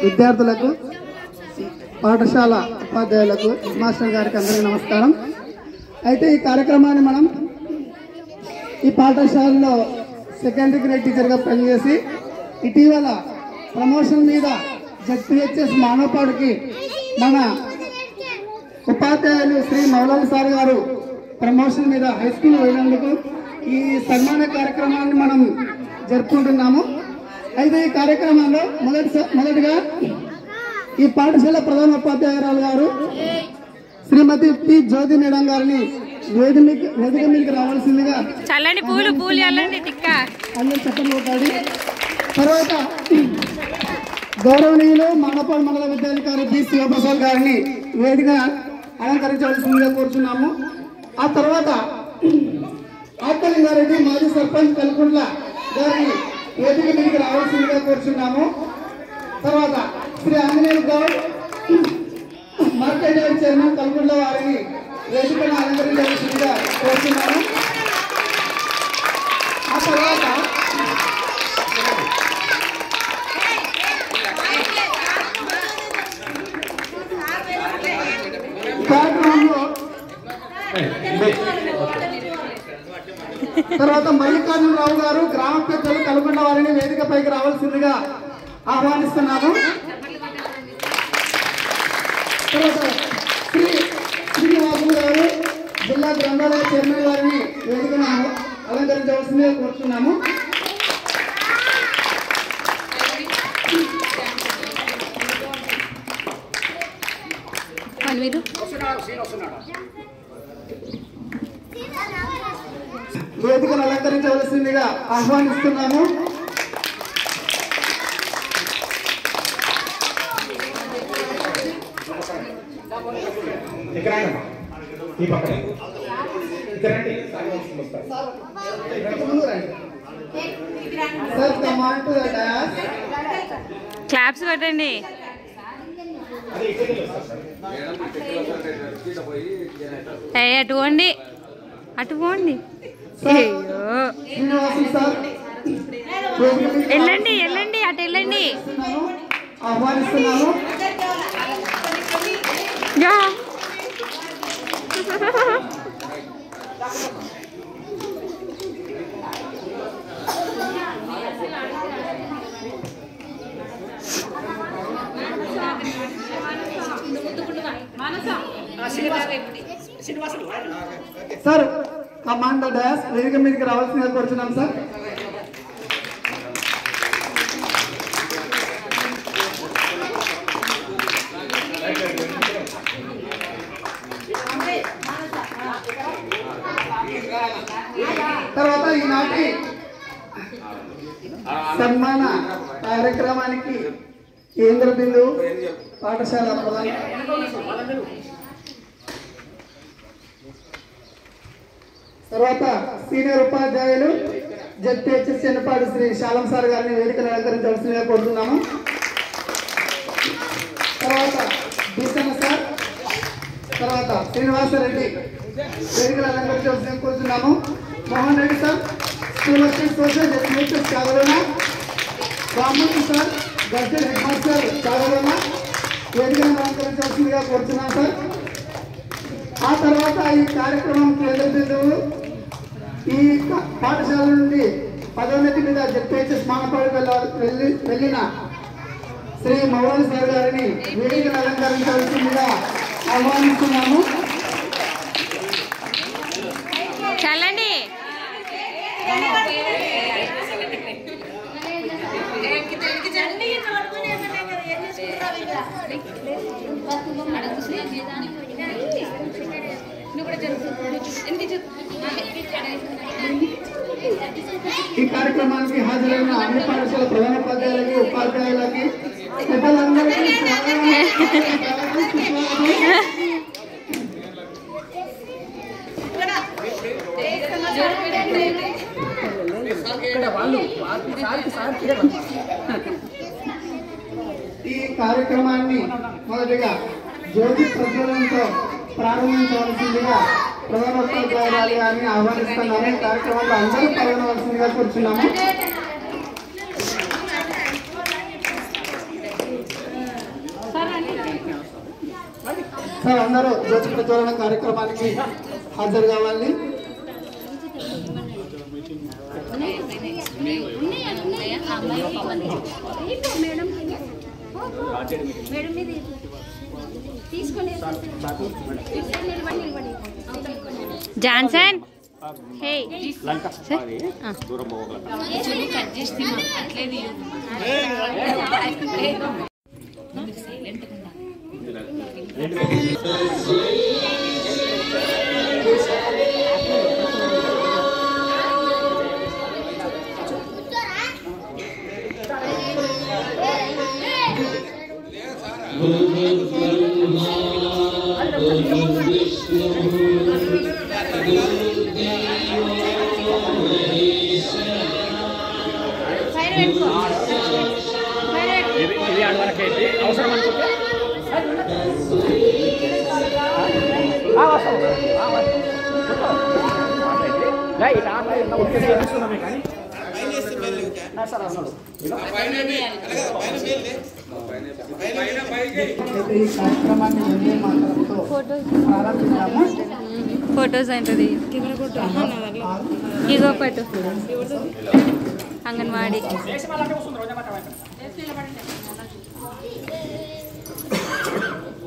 విద్యార్థులకు పాఠశాల ఉపాధ్యాయులకు మాస్టర్ గారికి అందరికీ నమస్కారం. అయితే ఈ కార్యక్రమాన్ని మనం ఈ పాఠశాలలో సెకండరీ గ్రేడ్ టీచర్గా పనిచేసి ఇటీవల ప్రమోషన్ మీద జెడ్పీహెచ్ఎస్ మానవపాడుకి మన ఉపాధ్యాయులు శ్రీ మౌలాలి సార్ గారు ప్రమోషన్ మీద హై స్కూల్ వెళ్ళినందుకు ఈ సన్మాన కార్యక్రమాన్ని మనం జరుపుకుంటున్నాము. అయితే ఈ కార్యక్రమంలో మొదటిగా ఈ పాఠశాల ప్రధాన ఉపాధ్యాయురాలు గారు శ్రీమతి పి జ్యోతి మేడం గారిని వేదిక మీదకి రావాల్సిందిగా అందరూ చెప్పబోతాడు. తర్వాత గౌరవనీయులు మానవపాడు మండల విద్యాధికారి బి శివప్రసాద్ గారిని వేదిక అలంకరించవలసిందిగా కోరుచున్నాము. ఆ తర్వాత ఆత్మలింగారెడ్డి మాజీ సర్పంచ్ కల్కుంట్ల గారిని వేదిక మీదకి రావాల్సిందిగా కోరుచున్నాము. తర్వాత Shri Anjaneya Goud market yard chairman Kalkuntla వారిని వేదికను అలంకరించవలసిందిగా కోరుచున్నాము. ఆ తర్వాత మల్లికార్జునరావు గారు గ్రామ పెద్దలు కల్గొండ వారిని వేదికపైకి రావాల్సిందిగా ఆహ్వానిస్తున్నాము. తర్వాత శ్రీనివాసులు గారు జిల్లా గ్రంథాలయ చైర్మన్ గారిని వేదికను అలంకరించవలసిందిగా కోరుతున్నాము. వేదికను అలంకరించవలసిందిగా ఆహ్వానిస్తున్నాము. క్లాప్స్ కొట్టండి. అటు పోండి, అటు పోండి. వెళ్ళండి వెళ్ళండి, అటు వెళ్ళండి. ఆహ్వానిస్తున్నాము. సార్ కమాండర్ డాష్ వేదిక మీదకి రావాల్సిందిగా కోరుచున్నాం సార్. తర్వాత ఈనాటి సన్మాన కార్యక్రమానికి కేంద్ర బిందువు పాఠశాల ప్రధాన తర్వాత సీనియర్ ఉపాధ్యాయులు జెడ్పీహెచ్ఎస్ చెన్నపాడు శ్రీ శాలం సార్ గారిని వేదికను అలంకరించవలసిందిగా కోరుతున్నాము. తర్వాత భీషణ సార్, తర్వాత శ్రీనివాసరెడ్డి వేదికను అలంకరించవలసిందిగా కోరుతున్నాము. Mohan Reddy sir school assistant social ZPHS కాగలోన, Rammurthy sir Curzon head master కాగలోన వేదికను అలంకరించవలసిందిగా కోరుతున్నాం సార్. ఆ తర్వాత ఈ కార్యక్రమం కేంద్ర బిందువు ఈ పాఠశాల నుండి పదోన్నతి మీద జెడ్పీహెచ్ఎస్ మానపాడు వెళ్ళిన శ్రీ మౌలాలి సార్ గారిని వేదికను అలంకరించవలసిందిగా ఆహ్వానిస్తున్నాము. చల్లండి. ఈ కార్యక్రమానికి హాజరైన అన్ని పాఠశాల ప్రధానోపాధ్యాయులకి ఉపాధ్యాయులకి పెద్దలందరికీ ఈ కార్యక్రమాన్ని మొదటిగా జ్యోతి ప్రజ్వలనంతో ప్రారంభించవలసిందిగా ప్రధానోపాధ్యాయురాలు గారిని ఆహ్వానిస్తున్నాము. ఈ కార్యక్రమంలో అందరూ పాల్గొనవలసిందిగా కూర్చున్నాము. సార్ అందరూ జ్యోతి ప్రజ్వలన కార్యక్రమానికి హాజరు కావాలి. జాన్సన్ హే అవసరం అనుకుంటే ఈ కార్యక్రమాన్ని ముందే మాటలతో ప్రారంభించాము. ఫొటోస్ అవుతుంది ఇగో పట్టు అంగన్వాడీ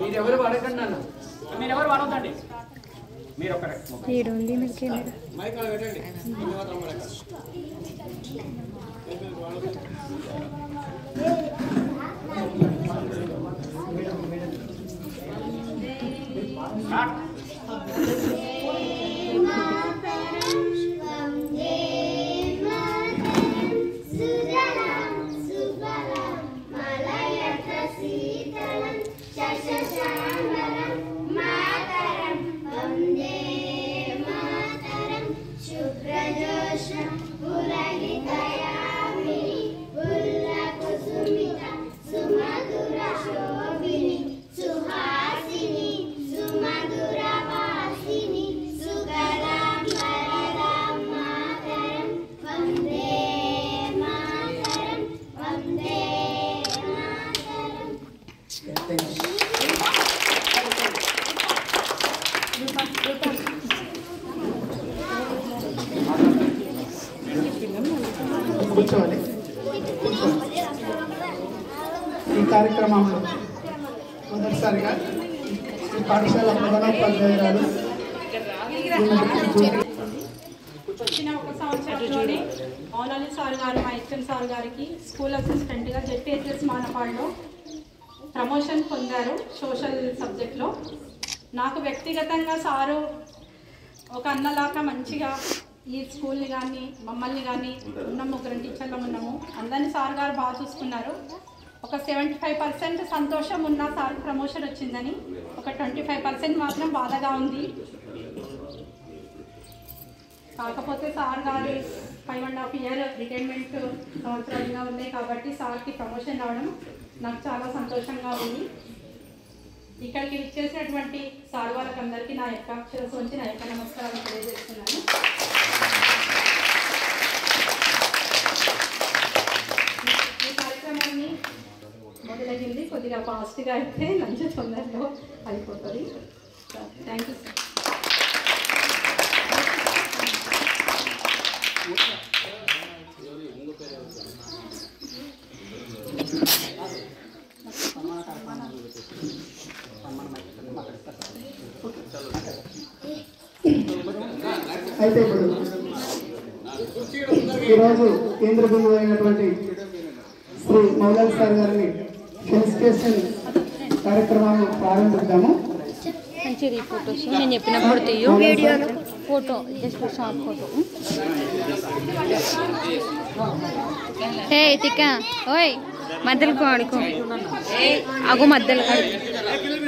మీరెవరు వాడకండి అన్న, మీరెవరు వాడొద్దండి. మీరు ఒక్కరే ఉంది మీరు కెమెరా కూర్చోవాలి. ఈ కార్యక్రమంలో మొదటిసారిగా ఈ పాఠశాల ప్రధానోపాధ్యాయురాలు వచ్చిన ఒక సంవత్సరంలోనే మౌలాలి సార్ గారు మా హెచ్ఎం సార్ గారికి స్కూల్ అసిస్టెంట్గా జెడ్పీహెచ్ఎస్ మానపాడులో ప్రమోషన్ పొందారు సోషల్ సబ్జెక్ట్లో. నాకు వ్యక్తిగతంగా సారు ఒక అన్నలాగా మంచిగా ఈ స్కూల్ని కానీ మమ్మల్ని కానీ ఉన్న ముగ్గురు టీచర్లు ఉన్నాము, అందరినీ సార్ గారు బాగా చూసుకున్నారు. ఒక 75% సంతోషం ఉన్న సార్ ప్రమోషన్ వచ్చిందని, ఒక 25% మాత్రం బాధగా ఉంది. కాకపోతే సార్ గారు 5.5 years రిటైర్మెంట్ సంవత్సరాలుగా ఉన్నాయి కాబట్టి సార్కి ప్రమోషన్ రావడం నాకు చాలా సంతోషంగా ఉంది. ఇక్కడికి ఇచ్చేసినటువంటి సార్ వాళ్ళకందరికీ నా యొక్క శిరస్సు వంచి నా యొక్క నమస్కారాలు తెలియజేస్తున్నాను. ఈ కార్యక్రమాన్ని మొదలైంది కొద్దిగా ఫాస్ట్గా అయితే లంచ్ తొందరలో అయిపోతుంది. Thank you sir. అయితే ఇప్పుడు ఈరోజు కేంద్ర బిందువు అయినటువంటి శ్రీ మౌలాలి సార్ గారిని ఫెలిసిటేషన్ కార్యక్రమాన్ని ప్రారంభిద్దాము. మంచిది ఫొటోస్ నేను చెప్పినప్పుడు తీయు వీడియోలో ఫోటో జస్ట్ షార్ట్ ఫోటో. ఏ తిక్క ఓయ్ మధ్యలో ఆడుకో అగో మధ్యలో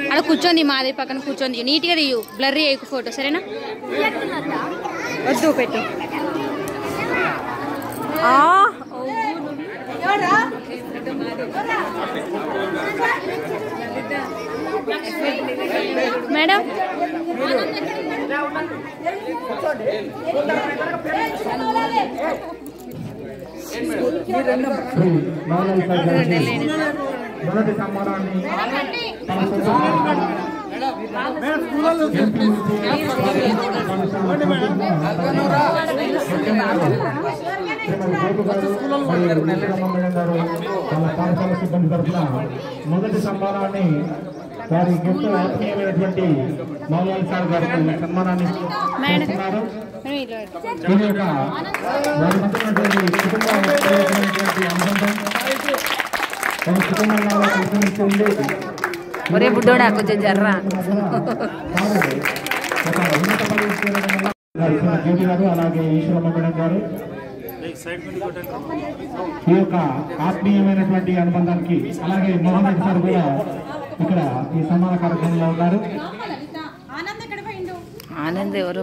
అక్కడ కూర్చోంది మాది పక్కన కూర్చోంది నీట్గా తీయు బ్లర్ చేయకు ఫోటో సరేనా వద్దు పెట్టు. మేడం మొదటి సమ్మానాన్ని సిబ్బంది తరఫున మొదటి సన్మానాన్ని వారి ఎంతో ఆత్మీయమైనటువంటి మౌలాలి సార్ గారికి సన్మానాన్ని చేస్తున్నారు. దీని యొక్క వారి మధ్యనటువంటి అనుబంధం ఒక కుటుంబంలో కలిసి ఒరే బుడ్డోడా కొంచెం జర్రా జ్యోతి గారు అలాగే ఈశ్వరమ్మ మేడం గారు ఈ యొక్క ఆత్మీయమైనటువంటి అనుబంధానికి అలాగే మోహన్ రెడ్డి సార్ కూడా ఇక్కడ ఈ సన్మాన కార్యక్రమంలో ఉన్నారు. ఆనంద్ ఎవరు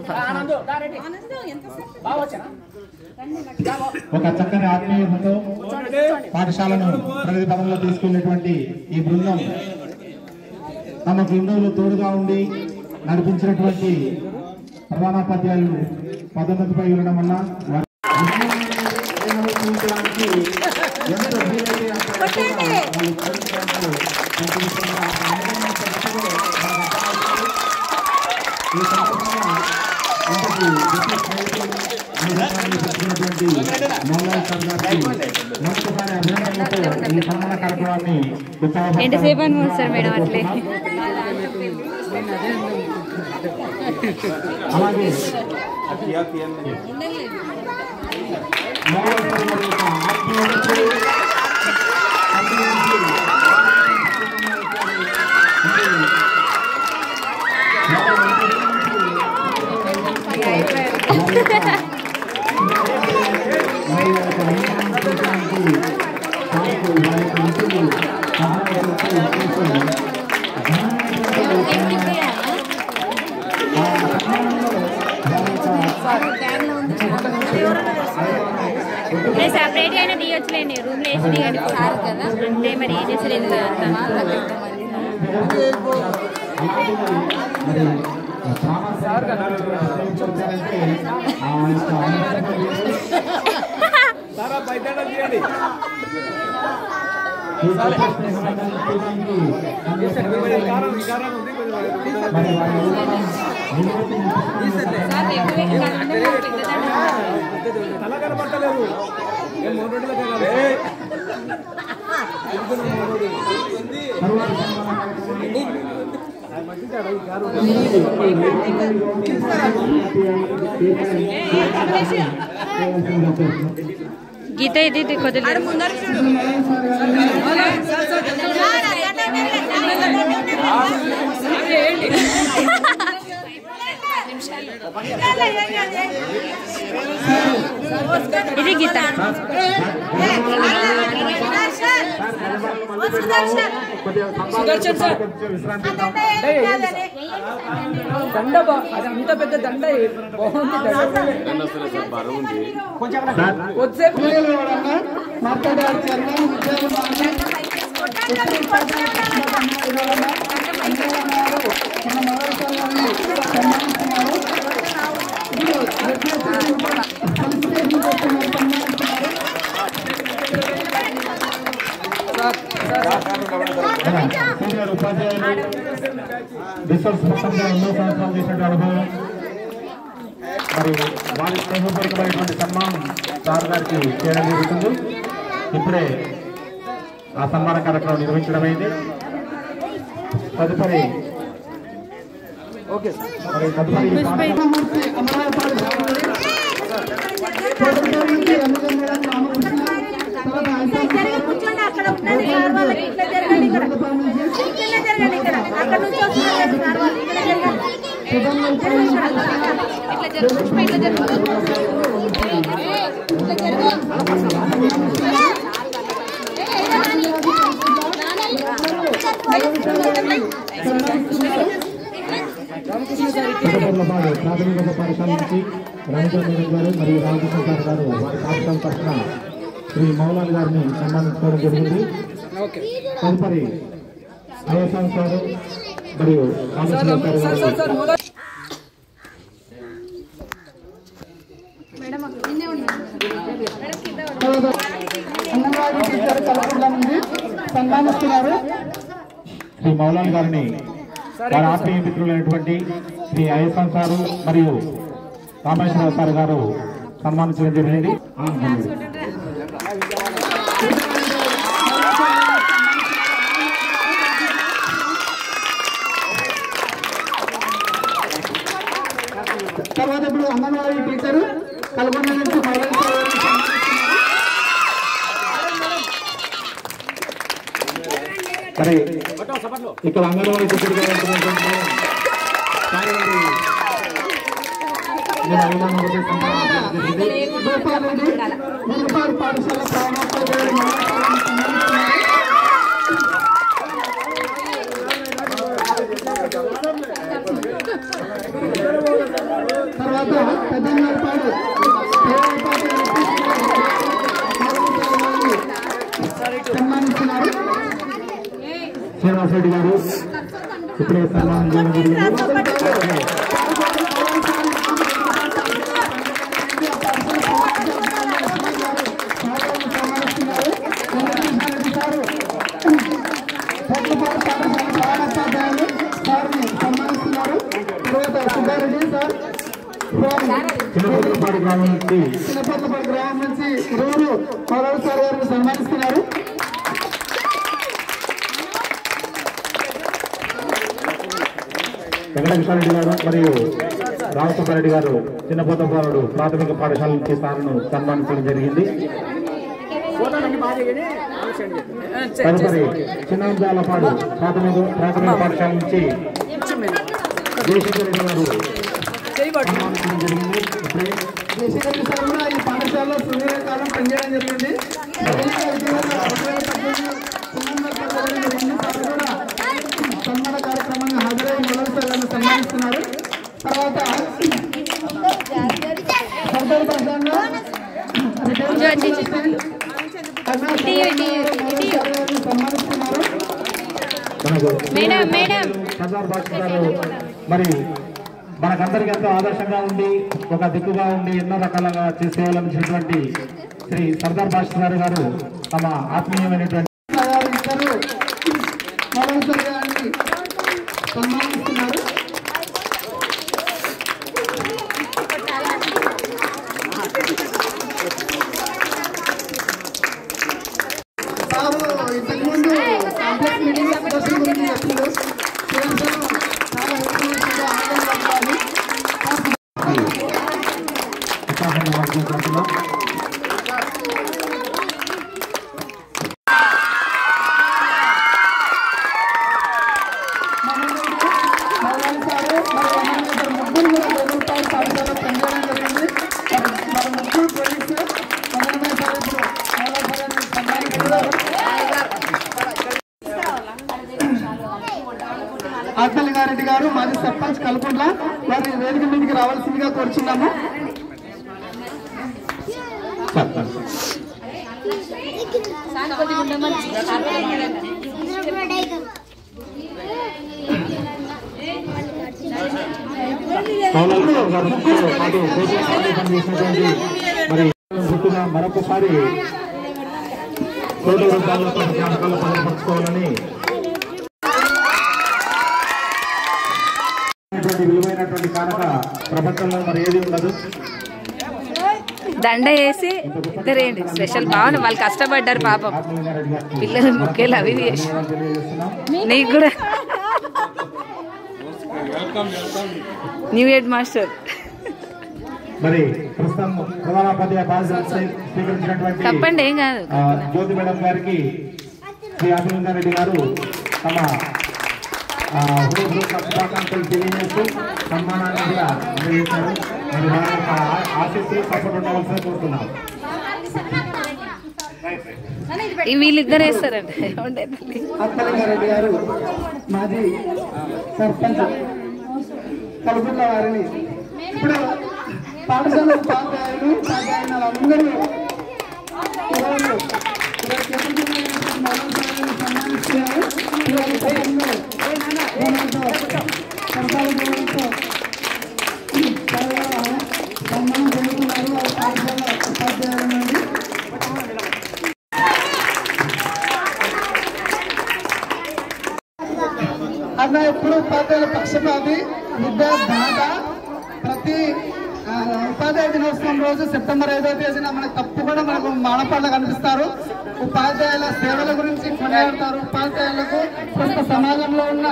ఒక చక్కని ఆత్మీయతతో పాఠశాలను ప్రగతి పదంలో తీసుకెళ్లేటువంటి ఈ బృందం తమకు ఇందులో తోడుగా ఉండి నడిపించినటువంటి ప్రధానోపాధ్యాయులు పదోన్నతిపై ఉండడం వల్ల ఎంతసేపు అని సార్ మేడం అట్లే అలాగే సెపరేట్ అయినా తీయొచ్చులేండి రూమ్ లో వేసి తీయండి కదా అంటే మరి ఏం చేసలేదు గీత ఇది కొద్దిగా ఇది గీత దండ అది అంత పెద్ద దండ ఉపాధ్యాయులు రిసోర్స్ మొత్తంగా ఎన్నో సంవత్సరాలు చేసిన అనుభవం మరి వారి స్నేహపూర్వకమైనటువంటి సన్మానం సార్ గారికి చేయడం జరుగుతుంది. ఇప్పుడే ఆ సన్మాన కార్యక్రమం నిర్వహించడమైంది. తదుపరి ప్రాథమిక పాఠశాల నుంచి రంజన్ మేడం గారు మరియు రామకృష్ణ సార్ గారు వారి పాఠశాల తరఫున శ్రీ మౌలాలి గారిని సన్మానించుకోవడం జరిగింది. తదుపరి అయ్యసాన్ సార్ మరియు సన్మానిస్తున్నారు. శ్రీ మౌలాలి గారిని వారి ఆత్మీయ మిత్రులైనటువంటి శ్రీ అయ్యప్పన్ సారు మరియు రామేశ్వరరావు సార్ గారు సన్మానించడం జరిగింది. తర్వాత ఇప్పుడు అంగన్వాడీ టీచరు కల్గొండ నుంచి మరి ఇక్కడ అంగన్వాడీ టీచర్గా మున్సిపల్ పాఠశాల తర్వాత పెద్దపాడు సన్మానిస్తున్నారు. శ్రీనివాస్ రెడ్డి గారు ఇప్పుడే సన్మానం చేయడం జరిగింది. చిన్నపట్లపాడు గ్రామం నుంచి రోజు మౌలాలి సార్ గారిని సన్మానిస్తున్నారు. వెంకటేశ్వరరెడ్డి గారు మరియు రామసుబ్బారెడ్డి గారు చిన్నపట్లపాడు ప్రాథమిక పాఠశాల నుంచి సార్ను సన్మానించడం జరిగింది. తదుపరి చిన్నపాడు ప్రాథమిక పాఠశాల నుంచి జయశంకర్ రెడ్డి గారు సన్మానించడం జరిగింది. జయశంకర్ సార్ కూడా ఈ పాఠశాలలో సుదీర్ఘకాలం పనిచేయడం జరిగింది. సన్మాన కార్యక్రమంగా హాజరై మౌలాలి సార్ గారిని సన్మానిస్తున్నారు. తర్వాత సర్దార్ ప్రధానంగా సన్మానిస్తున్నారు. సర్దార్ భాష గారు మరి మనకందరికీ ఎంతో ఆదర్శంగా ఉండి ఒక దిక్కుగా ఉండి ఎన్నో రకాలుగా సేవలందించినటువంటి శ్రీ సర్దార్ భాష గారు తమ ఆత్మీయమైనటువంటి సన్మానిస్తున్నారు. ఇంతకుముందు కాంప్లెక్స్ మీటింగ్ దర్శనం గురించి చెప్పిండు. ఆత్మలింగారెడ్డి గారు మాజీ సర్పంచ్ కల్కొండ వారిని వేదిక మీదకి రావాల్సిందిగా కోరుచున్నాము. మరొకసారి కోటి రూపాయలతో జ్ఞాపకాలు పంచుకోవాలని విలువైనటువంటి కానుక ప్రపంచంలో మరి ఏది ఉండదు. దండ వేసి ఇద్దరేంటి స్పెషల్ బాగుంది. వాళ్ళు కష్టపడ్డారు పాపం పిల్లలు ముఖ్యలు అవి చేసి నీకు కూడా న్యూ హెడ్ మాస్టర్ మరి ప్రస్తుతం ప్రధానోపాధ్యాయ బాధ్యతలు స్వీకరించినటువంటి తప్పండి ఏం కాదు జ్యోతి మేడం గారికి శ్రీ అభినందరెడ్డి గారు తమ శుభాకాంక్షలు తెలియజేస్తూ సన్మానాన్ని కూడా అందజేశారు. మరి వారి యొక్క ఆశీస్సులు సపోర్ట్ ఉండవలసిన కోరుతున్నాం. వీళ్ళిద్దరు వేస్తారండి. ఆత్మలింగారెడ్డి గారు మాజీ సర్పంచ్ కల్కొండ వారిని ఇప్పుడు పాఠశాల ఉపాధ్యాయులు అందరూ సన్మానిస్తున్నారు. సన్మానం జరుగుతున్నారు పాఠశాల ఉపాధ్యాయుల నుండి. అన్న ఎప్పుడు ఉపాధ్యాయుల పక్షపాతి, విద్యాదాత. ప్రతి ఉపాధ్యాయ దినోత్సవం రోజు సెప్టెంబర్ 5వ తేదీన మనకు తప్పకుండా మనకు మానపాళ్ళ కనిపిస్తారు. ఉపాధ్యాయుల సేవల గురించి కొనియాడతారు. ఉపాధ్యాయులకు కొంత సమాజంలో ఉన్న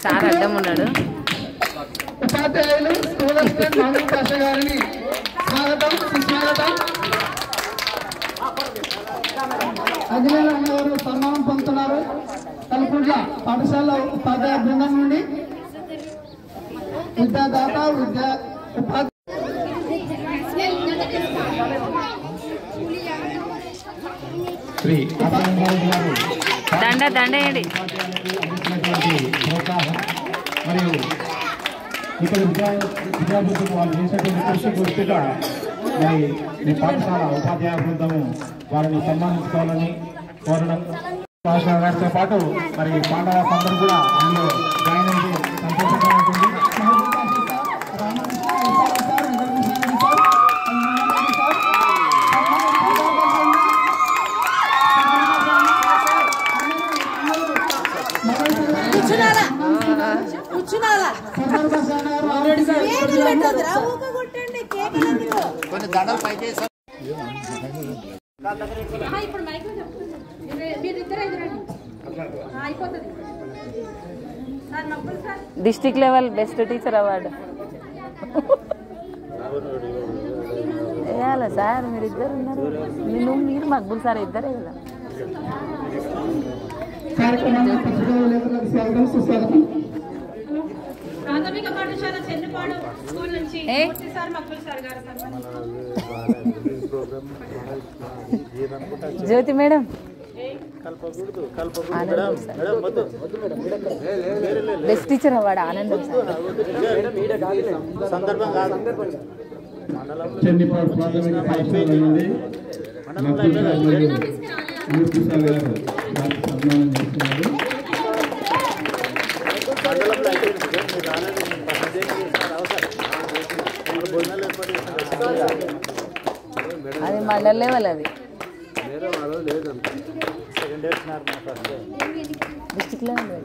సార్ అడ్డం ఉన్నాడు. ఉపాధ్యాయులు స్కూల్ అసిస్టెంట్ మాధవి భాష గారిని స్వాగతం, సుస్వాగతం. అఖిలేల అన్నగారు సన్మానం పొందుతున్నారు. కల్పుట్ల పాఠశాల ఉపాధ్యాయ బృందం నుండి విద్యాదాత శ్రీ అభయంగారెడ్డి గారు దండేయండి. ప్రోత్సాహం మరియు ఇక్కడ విద్యార్థులకు వాళ్ళు చేసినటువంటి కృషి గుర్తుగా మరి మీ పాఠశాల ఉపాధ్యాయ బృందము వారిని సన్మానించుకోవాలని కోరడం. పాఠశాల గారితో పాటు మరి పాండవాస్ అందరూ కూడా అందులో జాయిన్ అయితే సంతోషంగా ఉంటుంది. District level best teacher award వేయాలా సార్? మీరు ఇద్దరు ఉన్నారు, మీరు మక్బుల్ సార్ ఇద్దరే కదా. ప్రాథమిక పాఠశాల చెన్నపాడు స్కూల్ నుంచి సార్ మక్బుల్ సార్ గారు. జ్యోతి మేడం, బెస్ట్ టీచర్ అవార్డు ఆనందం సార్. చెన్నిపాడు ప్రాథమిక పాఠశాల నుండి మూర్తి సార్ గారు సన్మానం చేస్తున్నారు. అది మండల లెవెల్, అది డిస్ట్రిక్ట్ లెవెల్.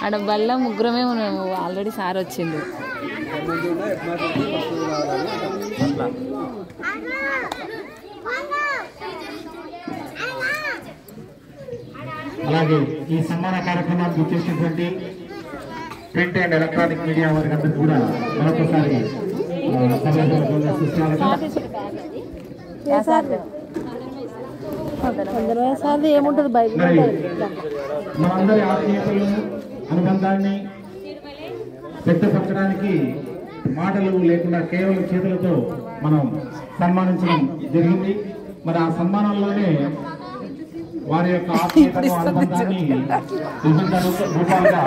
ఆడ బల్ల ముగ్గురమే ఉన్నాము, ఆల్రెడీ సార్ వచ్చిండు. అలాగే ఈ సన్మాన కార్యక్రమానికి వచ్చేసినటువంటి ప్రింట్ అండ్ ఎలక్ట్రానిక్ మీడియా వారికి అందరికీ కూడా మరొకసారి ఏముంటది బైబిల్. మనందరి ఆత్మీయతలను అనుబంధాన్ని వ్యక్తపరచడానికి మాటలు లేకుండా కేవలం చేతులతో మనం సన్మానించడం జరిగింది. మరి ఆ సన్మానంలోనే వారి యొక్క ఆత్మీయతను అనుబంధాన్ని వివిధ రూపాలుగా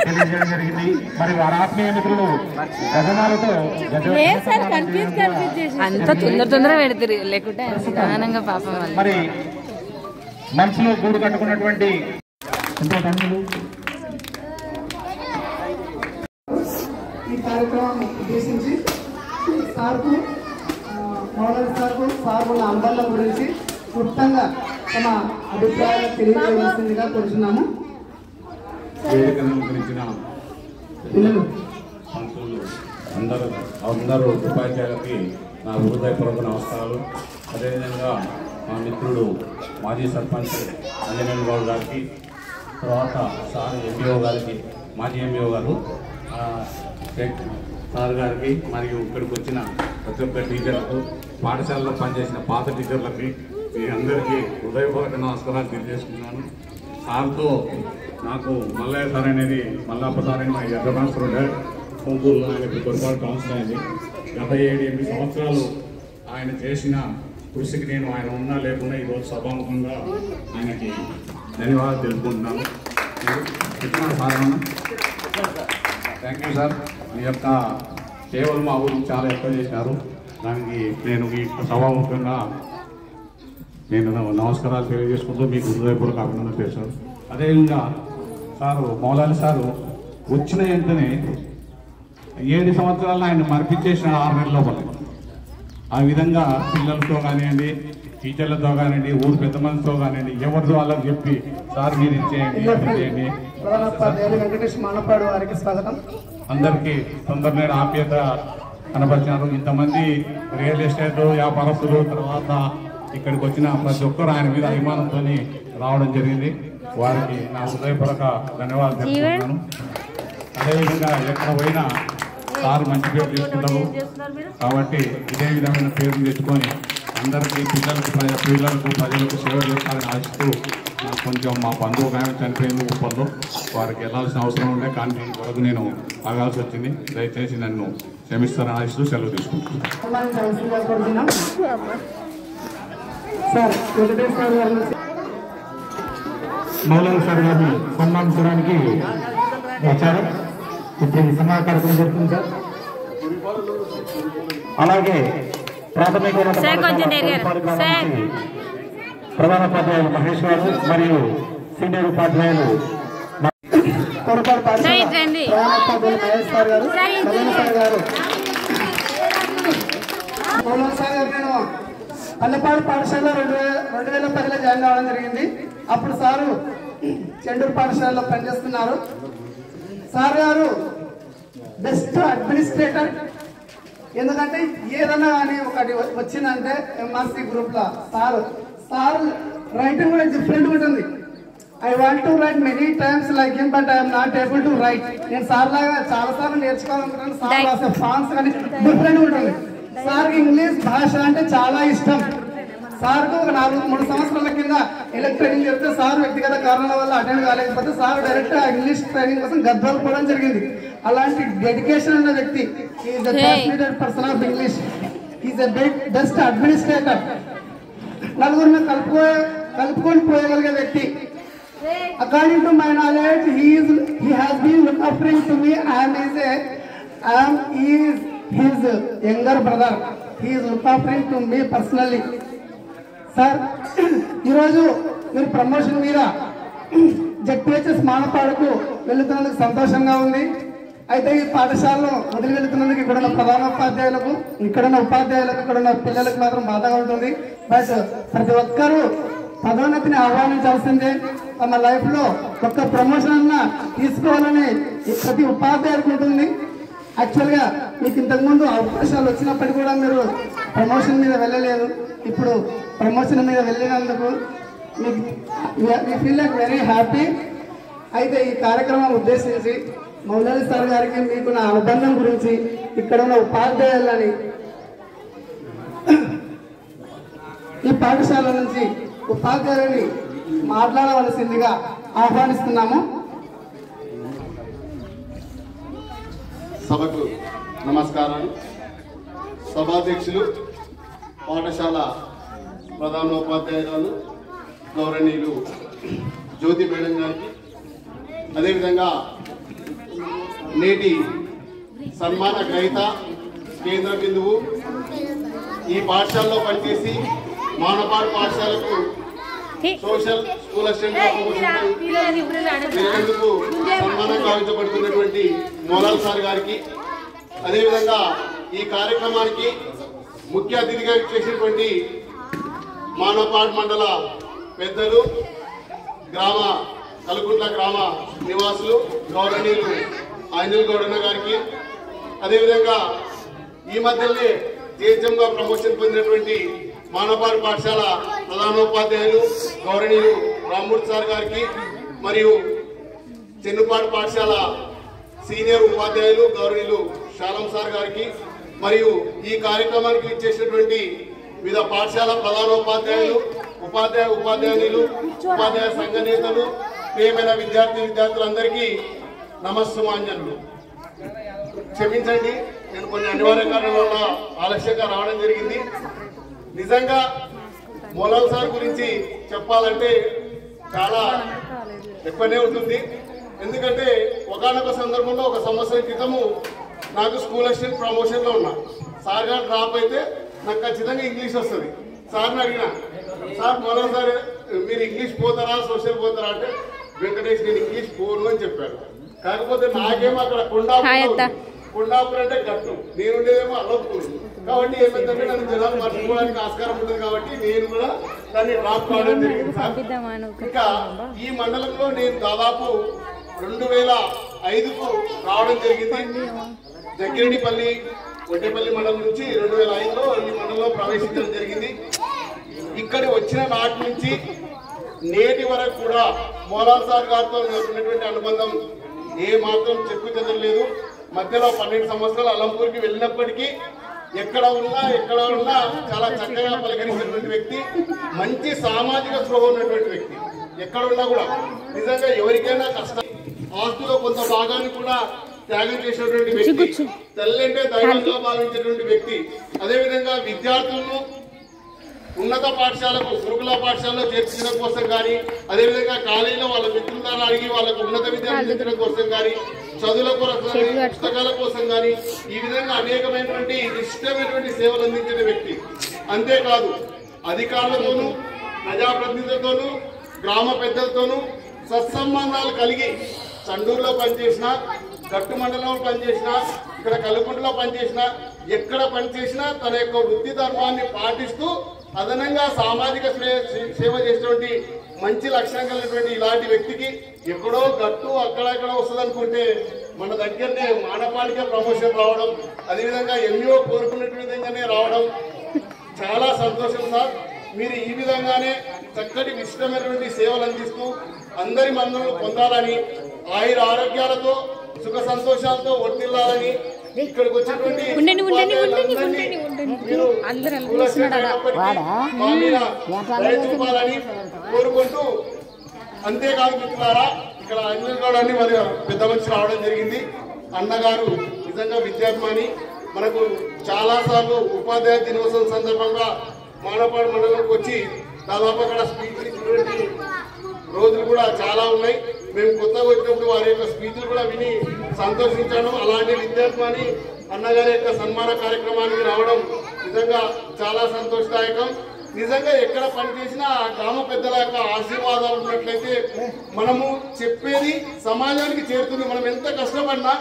తెలియజేయడం జరిగింది. మరి వారి ఆత్మీయ మిత్రులు గజనాలతో అంత తొందర పెడతారు, లేకుంటే నిదానంగా పాపం. మరి మనసులో గూడు కట్టుకున్నటువంటి ఎంతో తమ్ములు ఈ కార్యక్రమం ఉద్దేశించి సార్కు మౌలాలి సార్కు సార్ ఉన్న అంబళ్ళ గురించి క్లుప్తంగా తమ అభిప్రాయాలు తెలియజేయవలసిందిగా కోరుతున్నాము. పిల్లలు అందరూ ఉపాధ్యాయులకి నా హృదయపూర్వక నమస్కారాలు. అదేవిధంగా మా మిత్రుడు మాజీ సర్పంచ్ అంజనేయులు గౌడ్ గారికి, తర్వాత సార్ ఎంపీఓ గారికి, మాజీ ఎంపీఓ గారు సార్ గారికి, మరియు ఇక్కడికి వచ్చిన ప్రతి ఒక్క టీచర్లకు, పాఠశాలలో పనిచేసిన పాత టీచర్లకి మీ అందరికీ హృదయపూర్వక నమస్కారాలు తెలియజేసుకున్నాను. సార్తో నాకు మల్లయ్య సార్ అనేది మల్లప్ప సార్ అని మా ఎర్రబాన్సర్ ఉండే సొంతూరులో ఆయనకు పొరపాటు కౌన్సిల్ అయింది. గత 7-8 సంవత్సరాలు ఆయన చేసిన కృషికి నేను ఆయన ఉన్నా లేకున్నా ఈరోజు సభాముఖంగా ఆయనకి ధన్యవాదాలు తెలుపుకుంటున్నాను. Sir thank you sir. మీ యొక్క సేవలు మా ఊరికి చాలా ఎక్కువ చేశారు. దానికి నేను ఈ సభాముఖంగా నేను నమస్కారాలు తెలియజేసుకుంటూ మీకు హృదయపూర్వక అభినందనలు చేశారు. అదేవిధంగా సారు మౌలాలి సారు వచ్చిన వెంటనే 7 సంవత్సరాలను ఆయన మరిపించేసిన 6 నెలల లోపల ఆ విధంగా పిల్లలతో కానివ్వండి, టీచర్లతో కానివ్వండి, ఊరు పెద్ద మందితో కానివ్వండి, ఎవరితో వాళ్ళకి చెప్పి సార్ మీరు ఇచ్చేయండి చేయండి. వెంకటేష్ మానపాడు వారికి స్వాగతం. అందరికీ తొందరనే ఆప్యాయత కనపరిచినారు. ఇంతమంది రియల్ ఎస్టేట్ వ్యాపారస్తులు తర్వాత ఇక్కడికి వచ్చిన ప్రతి ఒక్కరు ఆయన మీద అభిమానంతో రావడం జరిగింది. వారికి నా హృదయపూర్వక ధన్యవాదాలు తెలుపుతున్నాను. అదేవిధంగా ఎక్కడ పోయినా సార్ మంచి పేరు తీసుకుంటారు కాబట్టి ఇదే విధమైన పేరుని తెచ్చుకొని అందరికీ పిల్లలకు ప్రజలకు సేవ చేస్తారని ఆశిస్తూ కొంచెం మా బంధువు గాయం చనిపోయింది ఉప్పల్లో, వారికి వెళ్ళాల్సిన అవసరం ఉండే కానీ దీని కొరకు నేను ఆగాల్సి వచ్చింది. దయచేసి నన్ను క్షమిస్తారని ఆశిస్తూ సెలవు తీసుకుంటున్నాను. మౌలాలి సార్ గారిని సన్మానించడానికి వచ్చారు. ఇప్పుడు ఈ సన్మాన కార్యక్రమం జరుగుతుంది సార్. అలాగే ప్రాథమిక ప్రధానోపాధ్యాయులు మహేష్ గారు మరియు సీనియర్ ఉపాధ్యాయులు మహేష్ సార్ గారు, సార్ గారు. మౌలాలి సార్ గారు నేను పల్లెపాడు పాఠశాల 2010లో జాయిన్ అవ్వడం జరిగింది. అప్పుడు సారు చెండూరు పాఠశాలలో పనిచేస్తున్నారు. సార్ గారు బెస్ట్ అడ్మినిస్ట్రేటర్. ఎందుకంటే ఏదన్నా కానీ ఒకటి వచ్చిందంటే ఎంఆర్సీ గ్రూప్ లో సార్ రైటింగ్ కూడా డిఫరెంట్ ఉంటుంది. I want to right many times like him but I'm not able to right. నేను సార్ లాగా చాలా సార్లు నేర్చుకోవాలనుకుంటాను. సార్ రాసే ఫామ్స్ కానీ డిఫరెంట్ ఉంటుంది. సార్కి ఇంగ్లీష్ భాష అంటే చాలా ఇష్టం. సార్కు ఒక 3 సంవత్సరాల కింద ఎలక్ట్రికల్ చెప్తే సార్ వ్యక్తిగత కారణాల వల్ల అటెండ్ కాలేకపోతే సార్ డైరెక్ట్ ఇంగ్లీష్ ట్రైనింగ్ కోసం గద్వాల్ పోవడం జరిగింది. అలాంటి డెడికేషన్ ఉన్న వ్యక్తి. Is the passionated person of English. Is the best administrator. నలుగురిని కలుపుకొని పోయగలిగే వ్యక్తి. According to my knowledge he has been look after to me. I am his younger brother. He is look after to me personally. Sir ఈరోజు మీరు promotion మీద ZPHS మానపాడుకు వెళుతున్నందుకు సంతోషంగా ఉంది. అయితే ఈ పాఠశాలలో వదిలి వెళుతున్నందుకు ఇక్కడున్న ప్రధానోపాధ్యాయులకు, ఇక్కడున్న ఉపాధ్యాయులకు, ఇక్కడున్న పిల్లలకు మాత్రం బాధగా ఉంటుంది. బట్ ప్రతి ఒక్కరూ పదోన్నతిని ఆహ్వానించాల్సిందే. తమ లైఫ్ లో ఒక్క ప్రమోషన్ అన్నా తీసుకోవాలని ప్రతి ఉపాధ్యాయులకు ఉంటుంది. యాక్చువల్గా మీకు ఇంతకుముందు అవకాశాలు వచ్చినప్పటికీ కూడా మీరు ప్రమోషన్ మీద వెళ్ళలేదు. ఇప్పుడు ప్రమోషన్ మీద వెళ్ళినందుకు మీకు ఫీల్ లైక్ వెరీ హ్యాపీ. అయితే ఈ కార్యక్రమం ఉద్దేశించి మౌలాలి సార్ గారికి మీకు నా అనుబంధం గురించి, ఇక్కడ ఉన్న ఉపాధ్యాయులని, ఈ పాఠశాల నుంచి ఉపాధ్యాయులని మాట్లాడవలసిందిగా ఆహ్వానిస్తున్నాము. సభకు నమస్కారాలు. సభాధ్యక్షులు, పాఠశాల ప్రధానోపాధ్యాయురాలు గౌరవనీయులు జ్యోతి మేడం గారికి, అదేవిధంగా నేటి సన్మాన గ్రహీత, కేంద్ర బిందువు, ఈ పాఠశాలలో పనిచేసి మానపాడు పాఠశాలకు సోషల్ స్కూల్ అసిస్టెంట్ సన్మానం గావించబడుతున్నటువంటి మౌలాలి సార్ గారికి, అదేవిధంగా ఈ కార్యక్రమానికి ముఖ్య అతిథిగా చేసినటువంటి మానపాడు మండల పెద్దలు, కలుగుట్ల గ్రామ నివాసులు గౌరవనీయులు ఆంజనేయ గౌడన్న గారికి, అదేవిధంగా ఈ మధ్యనే జీహెచ్ఎంగా ప్రమోషన్ పొందినటువంటి మానపాడు పాఠశాల ప్రధానోపాధ్యాయులు గౌరవనీయులు రామ్మూర్తి సార్ గారికి, మరియు చెన్నుపాడు పాఠశాల సీనియర్ ఉపాధ్యాయులు గౌరవనీయులు శాలం సార్ గారికి, మరియు ఈ కార్యక్రమానికి ఇచ్చేసినటువంటి వివిధ పాఠశాల ప్రధానోపాధ్యాయులు, ఉపాధ్యాయులు, ఉపాధ్యాయ సంఘ నేతలు, ప్రియమైన విద్యార్థులందరికీ నమస్సుమాంజనులు. క్షమించండి, నేను కొన్ని అనివార్య కారణాల వల్ల ఆలస్యంగా రావడం జరిగింది. నిజంగా మౌలాలి సార్ గురించి చెప్పాలంటే చాలా ఎక్కువనే ఉంటుంది. ఎందుకంటే ఒకనొక సందర్భంలో 1 సంవత్సరం క్రితము నాకు స్కూల్ అసిస్టెంట్ ప్రమోషన్లో ఉన్నా. సార్ గారు డ్రాప్ అయితే నాకు ఖచ్చితంగా ఇంగ్లీష్ వస్తుంది. సార్ని అడిగిన, సార్ మౌలాలి సార్ మీరు ఇంగ్లీష్ పోతారా సోషల్ పోతారా అంటే, వెంకటేష్ నేను ఇంగ్లీష్ పోను అని చెప్పారు. కాకపోతే నాకేమో అక్కడ కొండాపురం అంటే గట్టు, నేనుండేదేమో అలొప్పు. కాబట్టి ఏమైందంటే నన్ను జనాలు మర్చిపోవడానికి ఆస్కారం ఉంటుంది కాబట్టి నేను కూడా దాన్ని డ్రాప్ కావడం జరిగింది సార్. ఇంకా ఈ మండలంలో నేను దాదాపు 2005కు రావడం జరిగింది. జగ్గిరెడ్డిపల్లి ఒడ్డేపల్లి మండలం నుంచి 2005లో ఈ మండలంలో ప్రవేశించడం జరిగింది. ఇక్కడి వచ్చిన నాటి నుంచి నేటి వరకు కూడా మౌలానా సార్ గారితో ఉన్నటువంటి అనుబంధం ఏ మాత్రం చెక్కు చెదరలేదు. మధ్యలో 12 సంవత్సరాలు అలంపూర్కి వెళ్ళినప్పటికీ ఎక్కడ ఉన్నా చాలా చక్కగా పలకరించినటువంటి వ్యక్తి, మంచి సామాజిక స్పృహ ఉన్నటువంటి వ్యక్తి. ఎక్కడ ఉన్నా కూడా నిజంగా ఎవరికైనా కష్టం ఆస్తులో కొంత భాగాన్ని కూడా త్యాగం చేసినటువంటి వ్యక్తి, తల్లి అంటే దైవంగా భావించినటువంటి వ్యక్తి. అదేవిధంగా విద్యార్థులను ఉన్నత పాఠశాలకు గురుకుల పాఠశాలలో చేర్చడం కోసం కానీ, అదేవిధంగా కాలేజీలో వాళ్ళ మిత్రుల ద్వారా అడిగి వాళ్ళకు ఉన్నత విద్య అందించడం కోసం కానీ, చదువుల కోసం పుస్తకాల కోసం కానీ, ఈ విధంగా అనేకమైనటువంటి ఇష్టమైనటువంటి సేవలు అందించిన వ్యక్తి. అంతేకాదు అధికారులతోనూ ప్రజాప్రతినిధులతోనూ గ్రామ పెద్దలతోనూ సత్సంబంధాలు కలిగి చండూరులో పనిచేసిన, గట్టు మండలంలో పనిచేసిన, ఇక్కడ కలుగుంటలో పనిచేసిన, ఎక్కడ పనిచేసినా తన యొక్క వృత్తి ధర్మాన్ని పాటిస్తూ అదనంగా సామాజిక సేవ చేసినటువంటి మంచి లక్షణం కలిగినటువంటి ఇలాంటి వ్యక్తికి ఎక్కడో గట్టు అక్కడక్కడ వస్తుంది అనుకుంటే మన దగ్గరనే మానపాడికే ప్రమోషన్ రావడం, అదేవిధంగా ఎంఈఓ కోరుకున్నట్టు విధంగానే రావడం చాలా సంతోషం సార్. మీరు ఈ విధంగానే చక్కటి విశిష్టమైనటువంటి సేవలు అందిస్తూ అందరి మన్ననలు పొందాలని, ఆయుర ఆరోగ్యాలతో సుఖ సంతోషాలతో వర్తిల్లాలని, ఇక్కడికి వచ్చినటువంటి చూపాలని కోరుకుంటూ, అంతేకాదు మిత్రులారా ఇక్కడ అన్నగాడని మరి పెద్ద మనిషి రావడం జరిగింది. అన్నగారు నిజంగా విద్యాభిమాని. మనకు చాలా సార్లు ఉపాధ్యాయ దినోత్సవం సందర్భంగా మానపాడు మండలంకి వచ్చి దాదాపు అక్కడ స్పీచ్ ఇచ్చినటువంటి రోజులు కూడా చాలా ఉన్నాయి. మేము కొత్తగా వచ్చినప్పుడు వారి యొక్క స్పీచ్లు కూడా విని సంతోషించాను. అలాంటి విద్యార్థి అన్నగారి యొక్క సన్మాన కార్యక్రమానికి రావడం నిజంగా చాలా సంతోషదాయకం. నిజంగా ఎక్కడ పనిచేసినా ఆ గ్రామ పెద్దల యొక్క ఆశీర్వాదాలు ఉన్నట్లయితే మనము చెప్పేది సమాజానికి చేరుతుంది. మనం ఎంత కష్టపడినా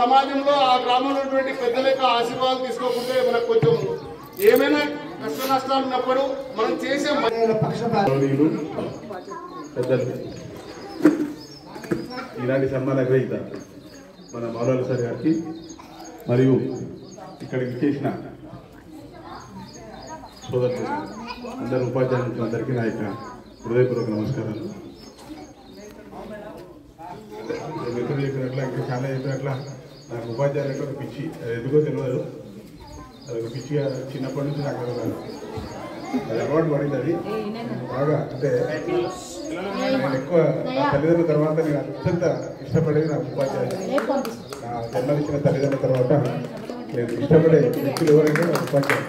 సమాజంలో ఆ గ్రామంలో ఉన్నటువంటి పెద్దల యొక్క ఆశీర్వాదాలు తీసుకోకుంటే మనకు కొంచెం ఏమైనా కష్ట నష్టాలు ఉన్నప్పుడు మనం చేసే పెద్దలు ఇలాంటి సన్మాన గ్రహీత మన మౌలానా సార్ గారికి మరియు ఇక్కడికి చేసిన సోదరులు అందరు ఉపాధ్యాయులకు అందరికీ నా యొక్క హృదయపూర్వక నమస్కారాలు. మిత్రులు చెప్పినట్లా ఇంకా చాలా చెప్పినట్లా నాకు ఉపాధ్యాయులకు ఒక పిచ్చి, అది ఎందుకో తెలియదు. అదొక పిచ్చిగా చిన్నప్పటి నుంచి నాకు అది అలవాటు పడింది. అది బాగా అంటే నేను ఎక్కువ నా తల్లిదండ్రుల తర్వాత నేను అత్యంత ఇష్టపడేది నా ఉపాధ్యాయులు. నా జన్మనిచ్చిన తల్లిదండ్రుల తర్వాత నేను ఇష్టపడే వ్యక్తులు ఎవరంటే నా ఉపాధ్యాయులు.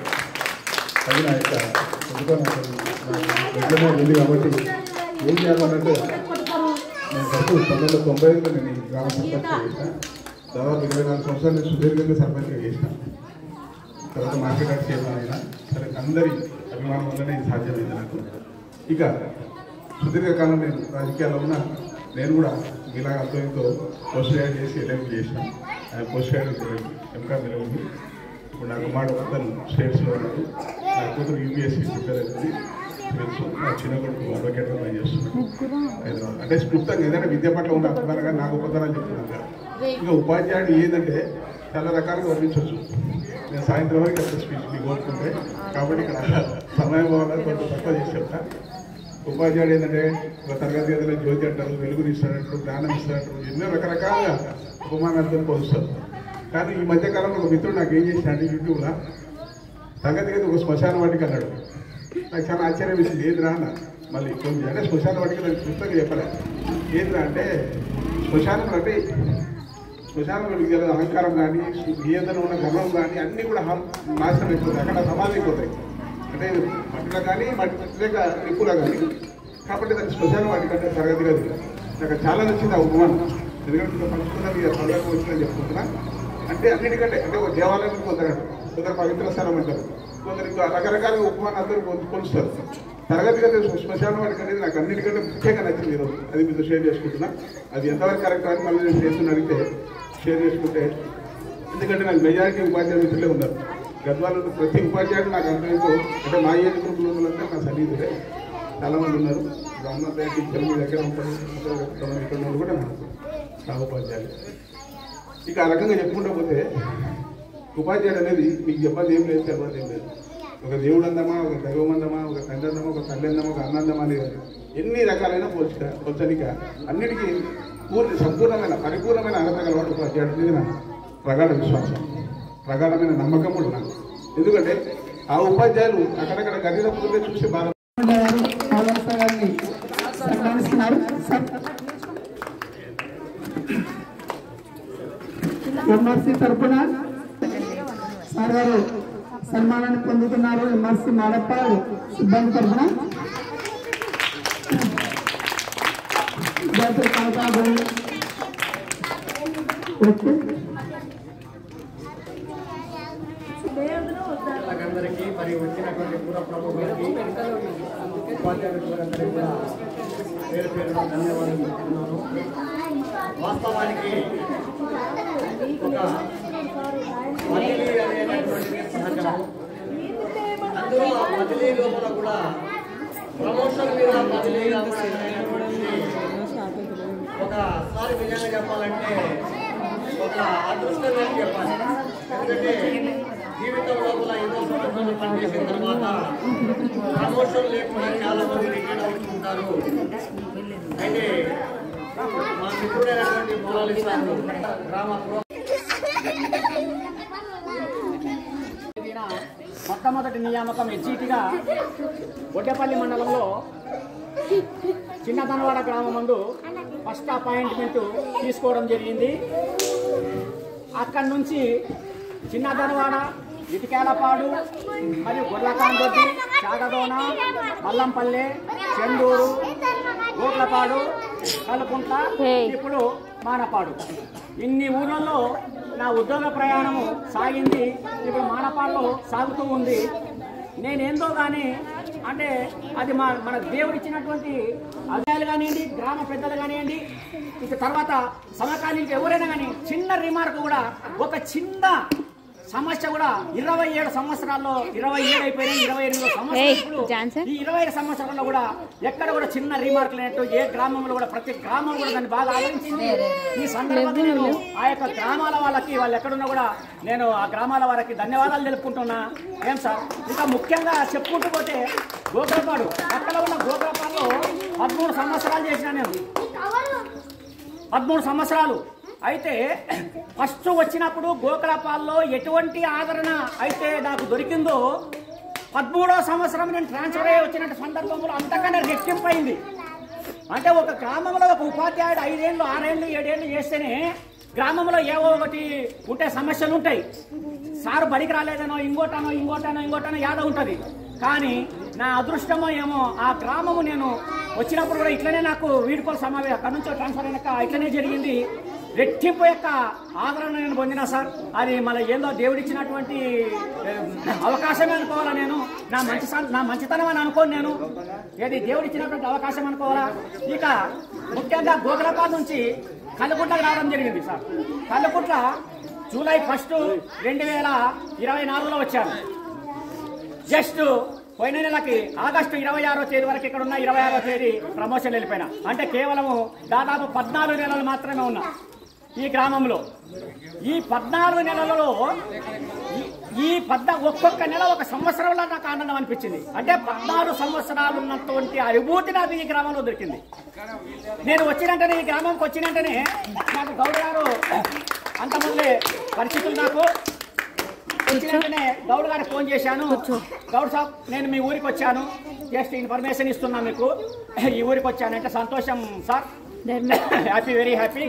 అది నా యొక్క ఎందుకో నాకు దగ్గరనే ఉంది కాబట్టి ఏం చేయాలన్నట్టు నేను ఫస్ట్ 1995లో నేను ఈ గ్రామ సర్పంచ్గా చేసిన. దాదాపు 24 సంవత్సరాలు నేను సుదీర్ఘంగా సర్పంచ్గా చేసిన. తర్వాత మార్కెట్ యార్డ్ చైర్మన్ అయినా. సరే అందరి అభిమానం వల్లనే ఇది సాధ్యమైంది నాకు. ఇక సుదీర్ఘకాలం నేను రాజకీయాల్లో ఉన్న నేను కూడా ఇలాగ అర్థంతో పోస్ట్ గ్రాడ్యుయేట్ చేసి ఎల్ఎంపీ చేసిన. ఆయన పోస్ట్ గ్రాడ్యుయేట్ ఎంకామ్ ఎల్ఎంపీ. ఇప్పుడు నా కుమారుడు మొత్తం స్టేట్స్లో ఉన్నాడు. నా కూతురు యూపీఎస్సీ ప్రిపేర్ అవుతుంది తెలుసు. నా చిన్న కొడుకు అడ్వకేట్గా పని చేస్తున్నాడు హైదరాబాద్. అంటే స్ఫూర్తంగా ఏదైనా విద్య పట్ల ఉన్న అర్థాలు కానీ నాకు గొప్పతనాలు చెప్తున్నాను కదా. ఇంకా ఉపాధ్యాయుడు ఏంటంటే చాలా రకాలుగా వర్ణించవచ్చు. నేను సాయంత్రం వరకు అక్కడ స్పీచ్ మీకు కోరుకుంటే కాబట్టి ఇక్కడ సమయం పోవాలని కొంచెం తక్కువ చేసి చెప్తా. ఉపాధ్యాయుడు ఏంటంటే ఒక తరగతి గదిలో జ్యోతి అంటారు, వెలుగుని ఇస్తాడంటారు, జ్ఞానం ఇస్తాడంటారు, ఎన్నో రకరకాలుగా ఉపమానాలతో పోలుస్తారు. కానీ ఈ మధ్యకాలంలో ఒక మిత్రుడు నాకు ఏం చేసినాడు యూట్యూబ్లో తరగతి గది ఒక శ్మశాన వాటికి అన్నాడు. నాకు చాలా ఆశ్చర్యం వేసింది. ఏదిరా అన్న మళ్ళీ కొంచెం అంటే శ్మశాన వాటికి నాకు పుస్తకం చెప్పలే. ఏదిరా అంటే శ్మశానం అంటే శ్మశానంలో గల అలంకారం కానీ ఏదైనా ఉన్న గర్వం కానీ అన్నీ కూడా నాశనం అయిపోతాయి, అక్కడ సమాధి అయిపోతాయి. అంటే మట్టిలో కానీ మట్టి నిప్పులో కానీ. కాబట్టి దాన్ని శ్మశానం వాటికంటే తరగతి గది నాకు చాలా నచ్చింది ఆ ఉపమానం. ఎందుకంటే పంచుకున్నది సందర్భం వచ్చిందని చెప్పుకుంటున్నా. అంటే అన్నిటికంటే అంటే ఒక దేవాలయం కొందరు పవిత్ర స్థలం అంటారు, కొందరు ఇంకా రకరకాలుగా ఉపమానాలు కొలుస్తారు. తరగతి గది శ్మశానం వాటికి అనేది నాకు అన్నిటికంటే ముఖ్యంగా నచ్చింది ఈరోజు. అది మీతో షేర్ చేసుకుంటున్నా. అది ఎంతవరకు కరెక్ట్ అని మళ్ళీ నేను చేస్తున్నా అడిగితే షేర్ చేసుకుంటే, ఎందుకంటే నాకు మెజారిటీ ఉపాధ్యాయ మిత్రులే ఉన్నారు. గద్వాల ప్రతి ఉపాధ్యాయుడు నాకు అర్థమైందో అంటే మా ఏజ్ గ్రూప్లో ఉన్నంటే నా సన్నిహితుడే చాలామంది ఉన్నారు. బ్రహ్మోదయ టీచర్ మీ దగ్గర ఉంటారు ఇక్కడ ఉన్నారు కూడా నాకు సహ ఉపాధ్యాయులు. ఇక ఆ రకంగా చెప్పుకుంటూ పోతే ఉపాధ్యాయుడు అనేది మీకు చెప్పాలి ఏం లేదు, తెలియదు ఏం లేదు. ఒక దేవుడు అందమా, ఒక దైవం అందమా, ఒక తండ్రి అందమా, ఒక తల్లి అందమా, ఒక అన్నందమా అనేది ఎన్ని రకాలైన పోల్చనిక అన్నిటికీ సంపూర్ణమైన పరిపూర్ణమైన అర్హత కలవాడు ఉపాధ్యాయుడు అనేది నా ప్రగాఢ విశ్వాసం, ప్రగాఢమైన నమ్మకం కూడా నాకు. ఎందుకంటే ఆ ఉపాధ్యాయులు అక్కడక్కడ గదిలో పూర్తి చూసి బాగా సన్మానిస్తున్నారు. ఎంఆర్సీ తరఫున సార్ గారు సన్మానాన్ని పొందుతున్నారు. ఎంఆర్సీ మాడప్ప సిబ్బంది తరఫున అందరికీ మరి వచ్చినటువంటి పూర్వ ప్రముఖులకి ఉపాధ్యాయులందరికీ కూడా పేరు పేరున ధన్యవాదాలు చెప్తున్నాను. వాస్తవానికి ఒక బదిలీ అనేటువంటిది సహజం. అందులో ఆ బదిలీ లోపల కూడా ప్రమోషన్ మీద బదిలీ ఒకసారి నిజంగా చెప్పాలంటే ఒక అదృష్టం అని చెప్పాలి. ఎందుకంటే జీవితం లోపల ఎన్నో సంవత్సరాలు పనిచేసిన తర్వాత ప్రమోషన్ లేకుండా చాలా మంది రిటైర్ అవుతుంటారు. అయితే మా మిత్రుడైనటువంటి మౌలాలి సార్ గ్రామంలో మొట్టమొదటి నియామకం ఎస్జిటిగా ఒడ్డేపల్లి మండలంలో చిన్నదనవాడ గ్రామం ముందు ఫస్ట్ అపాయింట్మెంట్ తీసుకోవడం జరిగింది. అక్కడి నుంచి చిన్నదనవాడ, ఇటికేలపాడు మరియు గొర్లకాందొడ్డి, చాగదోన, మల్లంపల్లె, చెండూరు, గోట్లపాడు, కలుకుంట, ఇప్పుడు మానపాడు, ఇన్ని ఊళ్ళల్లో నా ఉద్యోగ ప్రయాణము సాగింది. ఇప్పుడు మానపాడులో సాగుతూ ఉంది. నేనేందో కానీ అంటే అది మన దేవుడిచ్చినటువంటి అధికారులు కానివ్వండి, గ్రామ పెద్దలు కానివ్వండి, ఇక తర్వాత సమకాలీన ఎవరైనా కానీ చిన్న రిమార్క్ కూడా, ఒక చిన్న సమస్య కూడా 27 సంవత్సరాల్లో 27 అయిపోయినాయి, 28 సంవత్సరాలు ఈ 25 సంవత్సరాల్లో కూడా ఎక్కడ కూడా చిన్న రిమార్క్ లేనట్టు ఏ గ్రామంలో కూడా ప్రతి గ్రామం కూడా దాన్ని బాగా ఆలోచించింది. ఈ సందర్భంగా నేను ఆ యొక్క గ్రామాల వాళ్ళకి వాళ్ళు ఎక్కడున్నా కూడా నేను ఆ గ్రామాల వారికి ధన్యవాదాలు తెలుపుకుంటున్నా. ఏం సార్ ఇంకా ముఖ్యంగా చెప్పుకుంటూ పోతే గోకలపాడు, అక్కడ ఉన్న గోకలపాడులో 13 సంవత్సరాలు చేసిన నేను 13 సంవత్సరాలు. అయితే ఫస్ట్ వచ్చినప్పుడు గోకలపాల్లో ఎటువంటి ఆదరణ అయితే నాకు దొరికిందో 13వ సంవత్సరం నేను ట్రాన్స్ఫర్ అయ్యి వచ్చిన సందర్భంలో అంతకన్నా రెట్టింపు అయింది. అంటే ఒక గ్రామంలో ఒక ఉపాధ్యాయుడు 5 ఏళ్ళు 6 ఏళ్ళు 7 ఏళ్ళు చేస్తేనే గ్రామంలో ఏవో ఒకటి ఉంటే సమస్యలు ఉంటాయి. సారు బడికి రాలేదనో ఇంకోటనో యాదో ఉంటుంది. కానీ నా అదృష్టమో ఏమో ఆ గ్రామము నేను వచ్చినప్పుడు కూడా ఇట్లనే నాకు వీడుకోలు సమావేశం అక్కడి నుంచి ట్రాన్స్ఫర్ అయినాక ఇట్లనే జరిగింది. రెట్టింపు యొక్క ఆదరణ నేను పొందినా సార్. అది మన ఏందో దేవుడిచ్చినటువంటి అవకాశమే అనుకోవాలా. నేను నా మంచితనం అని అనుకోను. నేను ఏది దేవుడిచ్చినటువంటి అవకాశం అనుకోవాలా. ఇక ముఖ్యంగా గోకలపాడు నుంచి కల్లుకుంటకు రావడం జరిగింది సార్. కల్లుకుంట్ల జూలై 1, 2024లో వచ్చాను. జస్ట్ పోయిన నెలకి ఆగస్టు 26వ తేదీ వరకు ఇక్కడ ఉన్న 26వ తేదీ ప్రమోషన్ వెళ్ళిపోయినా. అంటే కేవలము దాదాపు 14 నెలలు మాత్రమే ఉన్నా ఈ గ్రామంలో. ఈ 14 నెలలలో ఒక్కొక్క నెల ఒక సంవత్సరంలో నాకు ఆనందం అనిపించింది. అంటే 14 సంవత్సరాలు ఉన్నటువంటి అనుభూతి నాకు ఈ గ్రామంలో దొరికింది. నేను వచ్చినంటనే ఈ గ్రామంకి వచ్చినంటనే నాకు గౌడ్ గారు అంతమంది పరిస్థితులు నాకు వచ్చినంటనే గౌడ్ గారికి ఫోన్ చేశాను. గౌడ్ సాబ్ నేను మీ ఊరికి వచ్చాను, జస్ట్ ఇన్ఫర్మేషన్ ఇస్తున్నా మీకు, ఈ ఊరికి వచ్చానంటే సంతోషం సార్, హ్యాపీ వెరీ హ్యాపీ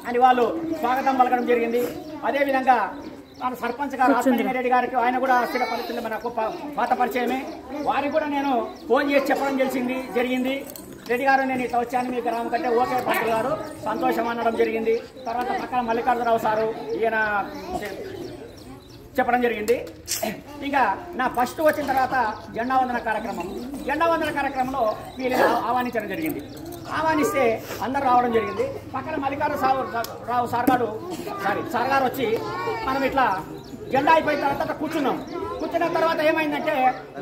అని వాళ్ళు స్వాగతం పలకడం జరిగింది. అదేవిధంగా మన సర్పంచ్ గారు రెడ్డి గారికి ఆయన కూడా స్థిర పరిస్థితులు మనకు పాత పరిచయమే. వారికి కూడా నేను ఫోన్ చేసి చెప్పడం జరిగింది. రెడ్డి గారు నేను ఇట్లా వచ్చాను మీ గ్రామం కంటే ఓకే పంతులు గారు సంతోషం అనడం జరిగింది. తర్వాత పక్కన మల్లికార్జునరావు సారు ఈయన చెప్పడం జరిగింది. ఇంకా నా ఫస్ట్ వచ్చిన తర్వాత జెండా వందన కార్యక్రమంలో వీళ్ళని ఆహ్వానించడం జరిగింది. ఆహ్వానిస్తే అందరూ రావడం జరిగింది. పక్కన మల్లికార్జునరావు సార్ గారు వచ్చి మనం ఇట్లా జెండా అయిపోయిన తర్వాత కూర్చున్నాం. కూర్చున్న తర్వాత ఏమైందంటే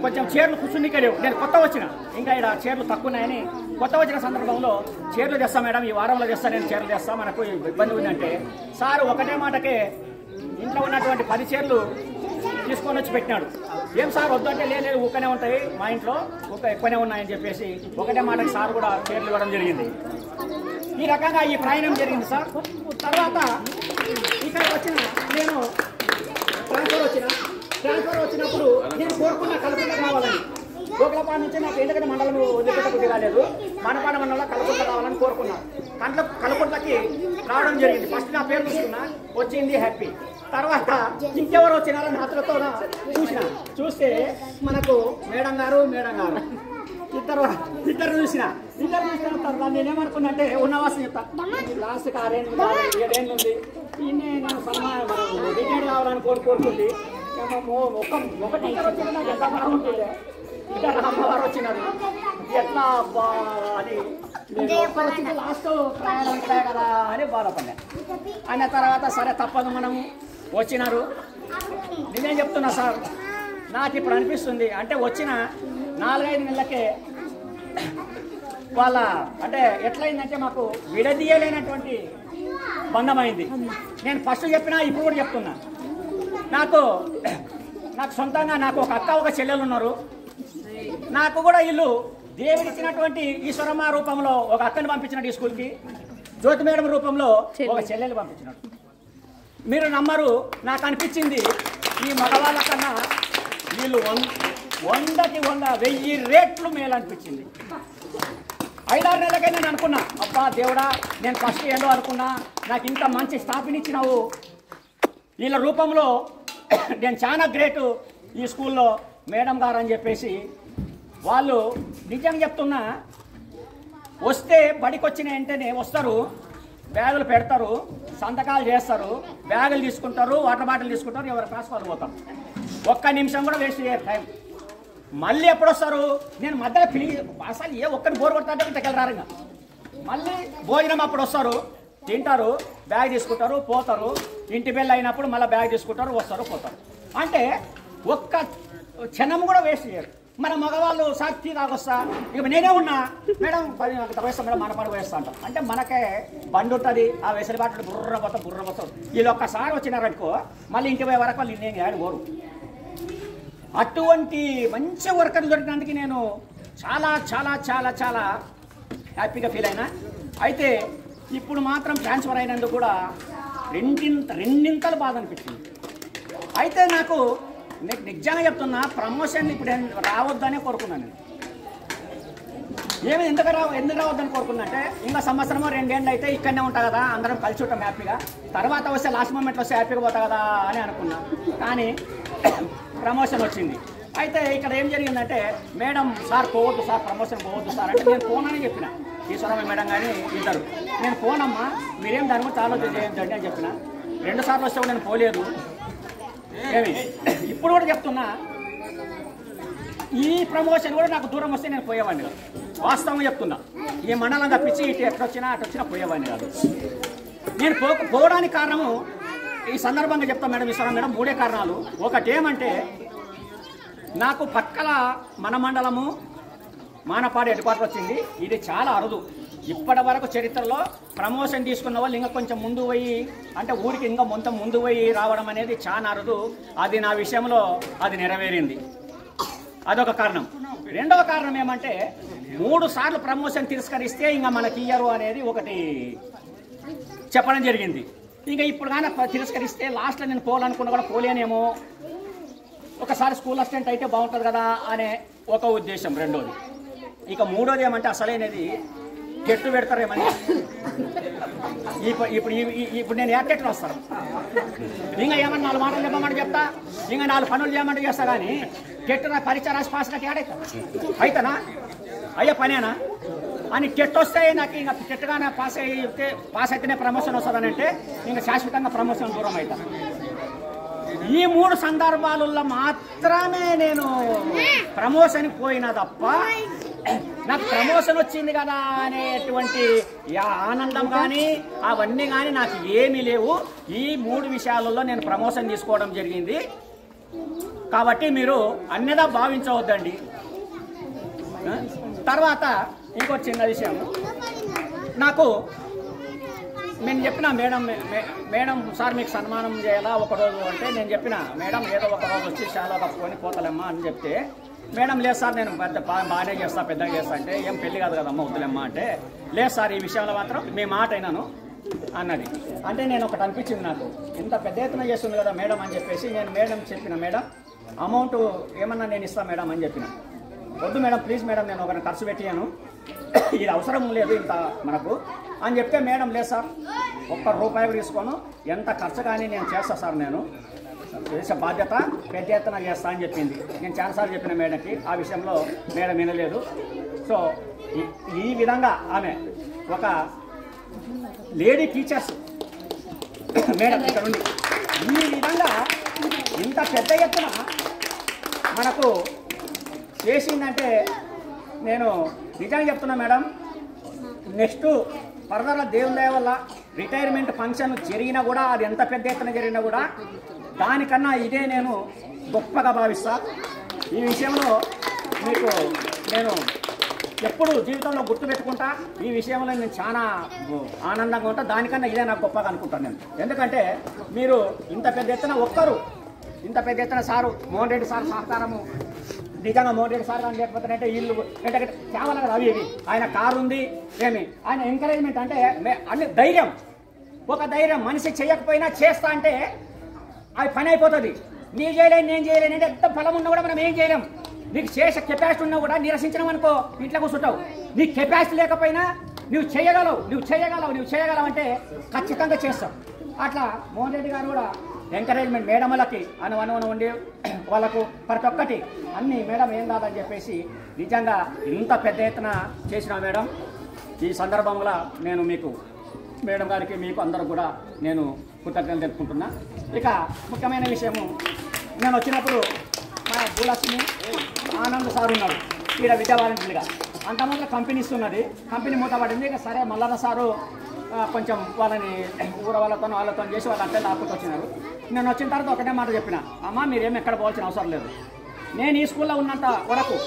కొంచెం చైర్లు కూర్చునికే లేవు. నేను కొత్త వచ్చిన, ఇంకా ఇక్కడ చైర్లు తక్కువ ఉన్నాయని కొత్త వచ్చిన సందర్భంలో చైర్లు తెస్తా మేడం, ఈ వారంలో తెస్తా, నేను చైర్లు తెస్తా, మనకు ఇబ్బంది ఉందంటే సార్ ఒకటే మాటకే ఇంట్లో ఉన్నటువంటి 10 చైర్లు తీసుకొని వచ్చి పెట్టినాడు. ఏం సార్ వద్దంటే లేదు ఊకనే ఉంటాయి మా ఇంట్లో, ఎక్కువనే ఉన్నాయని చెప్పేసి ఒకటే మాటకి సార్ కూడా చైర్లు ఇవ్వడం జరిగింది. ఈ రకంగా ఈ ప్రయాణం జరిగింది సార్. తర్వాత ఇక్కడ వచ్చిన నేను ట్రాన్స్ఫర్ వచ్చినప్పుడు నేను కోరుకున్న కలపంట కావాలని, గోకులపాడు నుంచి నాకు ఎందుకంటే మండలం వదిలిపెట్టబుద్ధి కాలేదు, మనపాడ మండలంలో కలపంట కావాలని కోరుకున్నాను. కలపంటకి రావడం జరిగింది. ఫస్ట్ నా పేరు చూసుకున్నా, వచ్చింది హ్యాపీ. తర్వాత ఇంకెవరు వచ్చినారని హత్రతో చూస్తే మనకు మేడం గారు ఇద్దరు చూసిన తర్వాత నేనేమనుకున్నా అంటే ఉన్నవాసం చెప్తా లాస్ట్కి 6 ఏళ్ళు ఉంది, నేను రిటైర్డ్ కావాలని కోరుకుంది. ఒకటి వచ్చిన నాకు ఎంత బాగుంటుంది, ఇద్దరు అమ్మవారు వచ్చినారు, ఎట్లా అబ్బా అని లాస్ట్ ప్రయాణం కదా అని బాధపడ్డా. అన్న తర్వాత సరే తప్పదు మనం వచ్చినారు. నేనేం చెప్తున్నా సార్, నాకు ఇప్పుడు అనిపిస్తుంది అంటే వచ్చిన 4-5 నెలలకే వాళ్ళ అంటే ఎట్లయిందంటే మాకు విడదీయలేనటువంటి బంధమైంది. నేను ఫస్ట్ చెప్పినా ఇప్పుడు కూడా చెప్తున్నా, నాకు సొంతంగా నాకు ఒక అక్క ఒక చెల్లెలు ఉన్నారు. నాకు కూడా వీళ్ళు దేవుడిచ్చినటువంటి ఈశ్వరమ్మ రూపంలో ఒక అక్కని పంపించినట్టు ఈ స్కూల్కి, జ్యోతి మేడం రూపంలో ఒక చెల్లెలు పంపించినట్టు. మీరు నమ్మరు, నాకు అనిపించింది ఈ మగవాళ్ళ కన్నా వీళ్ళు 100కి 1000 రెట్లు మేలు అనిపించింది. 5-6 నెలలకే నేను అనుకున్నా, అబ్బా దేవుడా నేను ఫస్ట్ ఏందో అనుకున్నా, నాకు ఇంత మంచి స్టాఫ్ని ఇచ్చినావు, వీళ్ళ రూపంలో నేను చాలా గ్రేటు ఈ స్కూల్లో మేడం గారు అని చెప్పేసి. వాళ్ళు నిజంగా చెప్తున్నా, వస్తే బడికి వచ్చిన వెంటనే వస్తారు, బ్యాగులు పెడతారు, సంతకాలు చేస్తారు, బ్యాగులు తీసుకుంటారు, వాటర్ బాటిల్ తీసుకుంటారు, ఎవరి క్లాస్ వాళ్ళు పోతారు. ఒక్క నిమిషం కూడా వేస్ట్ చేయరు టైం. మళ్ళీ ఎప్పుడు వస్తారు, నేను మధ్యలో అసలు ఒక్కరిని బోర్ కొడతాంటే ఇంతకెళ్ళి రారు. ఇంకా మళ్ళీ భోజనం అప్పుడు వస్తారు, తింటారు, బ్యాగ్ తీసుకుంటారు, పోతారు. ఇంటి బెల్ అయినప్పుడు మళ్ళీ బ్యాగ్ తీసుకుంటారు, వస్తారు, పోతారు. అంటే ఒక్క క్షణం కూడా వేస్ట్ చేయరు. మన మగవాళ్ళు సాక్షి తాగొస్తా, ఇక నేనే ఉన్నా మేడం 10 వయస్తా మేడం మనపాడు పోయేస్తా అంటాం. అంటే మనకే బండి ఉంటుంది, ఆ వెసలిబాటు బుర్ర పోతాం. వీళ్ళు ఒక్కసారి వచ్చినారనుకో మళ్ళీ ఇంటి పోయే వరకు వాళ్ళు నేను యాడ్ పోరు. అటువంటి మంచి వర్కర్ దొరికినందుకు నేను చాలా చాలా చాలా చాలా హ్యాపీగా ఫీల్ అయినా. అయితే ఇప్పుడు మాత్రం ట్రాన్స్ఫర్ అయినందుకు కూడా రెండింతలు బాధ అనిపించింది. అయితే నాకు నిజంగా చెప్తున్నా, ప్రమోషన్ ఇప్పుడు రావద్దనే కోరుకున్నాను. ఎందుకు రావద్దని కోరుకున్నా అంటే, ఇంకా సంవత్సరమో 2 ఏళ్ళు అయితే ఇక్కడనే ఉంటా కదా, అందరం కలిసి ఉంటాం హ్యాపీగా, తర్వాత వస్తే లాస్ట్ మూమెంట్లో వస్తే హ్యాపీగా పోతా కదా అని అనుకున్నా. కానీ ప్రమోషన్ వచ్చింది. అయితే ఇక్కడ ఏం జరిగిందంటే, మేడం సార్ పోవద్దు సార్, ప్రమోషన్ పోవద్దు సార్ అంటే నేను పోనని చెప్పిన. ఈశ్వరమ్మ మేడం కానీ ఇద్దరు, నేను పోనమ్మా, మీరేం దాని గురించి ఆలోచన చేయండి అని చెప్పిన. 2 సార్లు వస్తే నేను పోలేదు. ఇప్పుడు కూడా చెప్తున్నా, ఈ ప్రమోషన్ కూడా నాకు దూరం వస్తే నేను పోయేవాడిని కాదు. వాస్తవంగా చెప్తున్నా, ఈ మండలం తప్పించి ఇటు ఎట్టొచ్చినా పోయేవాడిని కాదు. నేను పోవడానికి కారణము ఈ సందర్భంగా చెప్తాను మేడం, ఈశ్వరం మేడం, 3 కారణాలు. ఒకటి ఏమంటే, నాకు పక్కల మన మండలము మానపాడు హెడ్ క్వార్టర్ వచ్చింది. ఇది చాలా అరుదు. ఇప్పటి వరకు చరిత్రలో ప్రమోషన్ తీసుకున్న వాళ్ళు ఇంకా కొంచెం ముందు పోయి, అంటే ఊరికి ఇంకా మొత్తం ముందు పోయి రావడం అనేది చాలా అరుదు. అది నా విషయంలో అది నెరవేరింది. అదొక కారణం. రెండవ కారణం ఏమంటే, 3 సార్లు ప్రమోషన్ తిరస్కరిస్తే ఇంకా మనకి ఇయ్యరు అనేది ఒకటి చెప్పడం జరిగింది. ఇంకా ఇప్పుడు కానీ తిరస్కరిస్తే లాస్ట్లో నేను పోవాలనుకున్నా కూడా పోలేనేమో, ఒకసారి స్కూల్ అసిస్టెంట్ అయితే బాగుంటుంది కదా అనే ఒక ఉద్దేశం. రెండోది. ఇక మూడోది ఏమంటే, అసలైనది టెట్టు పెడతారేమని. ఇప్పుడు నేను టెట్లు వస్తాను, ఇంకా ఏమన్నా 4 మాటలు చెప్పమంటే చెప్తా, ఇంకా 4 పనులు చేయమంటే చేస్తా. కానీ టెట్టు నా పరీక్ష రాసి పాస్ నాకు ఏడైతా అయితేనా, అయ్యే పనేనా అని టెట్ వస్తే నాకు ఇంకా టెట్గానే పాస్ అయితేనే ప్రమోషన్ వస్తుందని అంటే ఇంకా శాశ్వతంగా ప్రమోషన్ దూరం అవుతా. ఈ 3 సందర్భాలలో మాత్రమే నేను ప్రమోషన్ పోయినా తప్ప నాకు ప్రమోషన్ వచ్చింది కదా అనేటువంటి ఆనందం కానీ అవన్నీ కానీ నాకు ఏమీ లేవు. ఈ 3 విషయాలలో నేను ప్రమోషన్ తీసుకోవడం జరిగింది. కాబట్టి మీరు అన్యదా భావించవద్దండి. తర్వాత ఇంకో చిన్న విషయం, నాకు నేను చెప్పిన మేడం సార్ మీకు సన్మానం చేయాలా ఒకరోజు అంటే, నేను చెప్పిన మేడం ఏదో ఒక రోజు వచ్చి చాలా కప్పుకొని పోతలేమ్మా అని చెప్తే, మేడం లేదు సార్ నేను బాగానే చేస్తా పెద్దగా చేస్తా అంటే, ఏం పెళ్లి కాదు కదమ్మా వద్దులేమ్మా అంటే, లేదు సార్ ఈ విషయంలో మాత్రం మీ మాట అయినాను అన్నది. అంటే నేను ఒకటి అనిపించింది నాకు, ఇంత పెద్ద ఎత్తున చేస్తుంది కదా మేడం అని చెప్పేసి నేను మేడం చెప్పిన, మేడం అమౌంట్ ఏమన్నా నేను ఇస్తాను మేడం అని చెప్పిన. వద్దు మేడం ప్లీజ్ మేడం నేను ఒకరిని ఖర్చు పెట్టాను, ఇది అవసరం లేదు ఇంత మనకు అని చెప్తే, మేడం లేదు సార్ ₹1 తీసుకోను, ఎంత ఖర్చు కానీ నేను చేస్తా సార్, నేను చేసే బాధ్యత పెద్ద ఎత్తున చేస్తా అని చెప్పింది. నేను చాలాసార్లు చెప్పిన మేడంకి, ఆ విషయంలో మేడం వినలేదు. సో ఈ విధంగా ఆమె ఒక లేడీ టీచర్స్ మేడం ఇక్కడ ఉంది, ఈ విధంగా ఇంత పెద్ద ఎత్తున మనకు చేసిందంటే నేను నిజంగా చెప్తున్నా మేడం. నెక్స్ట్ ఫర్దర్గా దేవుని దయ వల్ల రిటైర్మెంట్ ఫంక్షన్ జరిగినా కూడా, అది ఎంత పెద్ద ఎత్తున జరిగినా కూడా దానికన్నా ఇదే నేను గొప్పగా భావిస్తా. ఈ విషయంలో మీకు నేను ఎప్పుడు జీవితంలో గుర్తుపెట్టుకుంటా. ఈ విషయంలో నేను చాలా ఆనందంగా ఉంటా. దానికన్నా ఇదే నాకు గొప్పగా అనుకుంటాను నేను. ఎందుకంటే మీరు ఇంత పెద్ద ఎత్తున ఇంత పెద్ద ఎత్తున సారు మోహన్ రెడ్డి సార్ సహకారము, నిజంగా మోహన్ రెడ్డి సార్ కానీ లేకపోతే ఇల్లు ఎందుకంటే కేవలం కదా అవి ఆయన కారు ఉంది ఏమి, ఆయన ఎంకరేజ్మెంట్ అంటే అన్ని ధైర్యం, ఒక ధైర్యం. మనిషి చేయకపోయినా చేస్తా అంటే అది పని అయిపోతుంది. నీవు చేయలేను నేను చేయలేను అంటే ఎంత బలం ఉన్నా కూడా మనం ఏం చేయలేం. నీకు చేసే కెపాసిటీ ఉన్నా కూడా నిరసించడం అనుకో ఇంట్లో కూర్చుంటావు. నీకు కెపాసిటీ లేకపోయినా నువ్వు చేయగలవు అంటే ఖచ్చితంగా చేస్తావు. అట్లా మోహన్ రెడ్డి గారు కూడా ఎంకరేజ్మెంట్ మేడములకి అనువనువను ఉండి వాళ్ళకు ప్రతి ఒక్కటి అన్ని మేడం ఏం కాదని చెప్పేసి నిజంగా ఇంత పెద్ద ఎత్తున చేసిన మేడం. ఈ సందర్భంలో నేను మీకు మేడం గారికి మీకు అందరూ కూడా నేను కృతజ్ఞతలు తెలుపుకుంటున్నా. ఇక ముఖ్యమైన విషయము, నేను వచ్చినప్పుడు మా భూలక్ష్మి ఆనంద్ సార్ ఉన్నాడు ఈడ విద్యావాలంటీర్గా. అంతమంది కంపెనీ ఇస్తున్నది, కంపెనీ మూతపడింది. ఇక సరే మల్లన్న సారు కొంచెం వాళ్ళని ఊర వాళ్ళతో చేసి వాళ్ళు అంటే లాక్కుంటూ వచ్చినారు. నేను వచ్చిన తర్వాత ఒకటే మాట చెప్పిన, అమ్మ మీరేమి ఎక్కడ పోవాల్సిన అవసరం లేదు. నేను ఈ స్కూల్లో ఉన్నంత వరకు,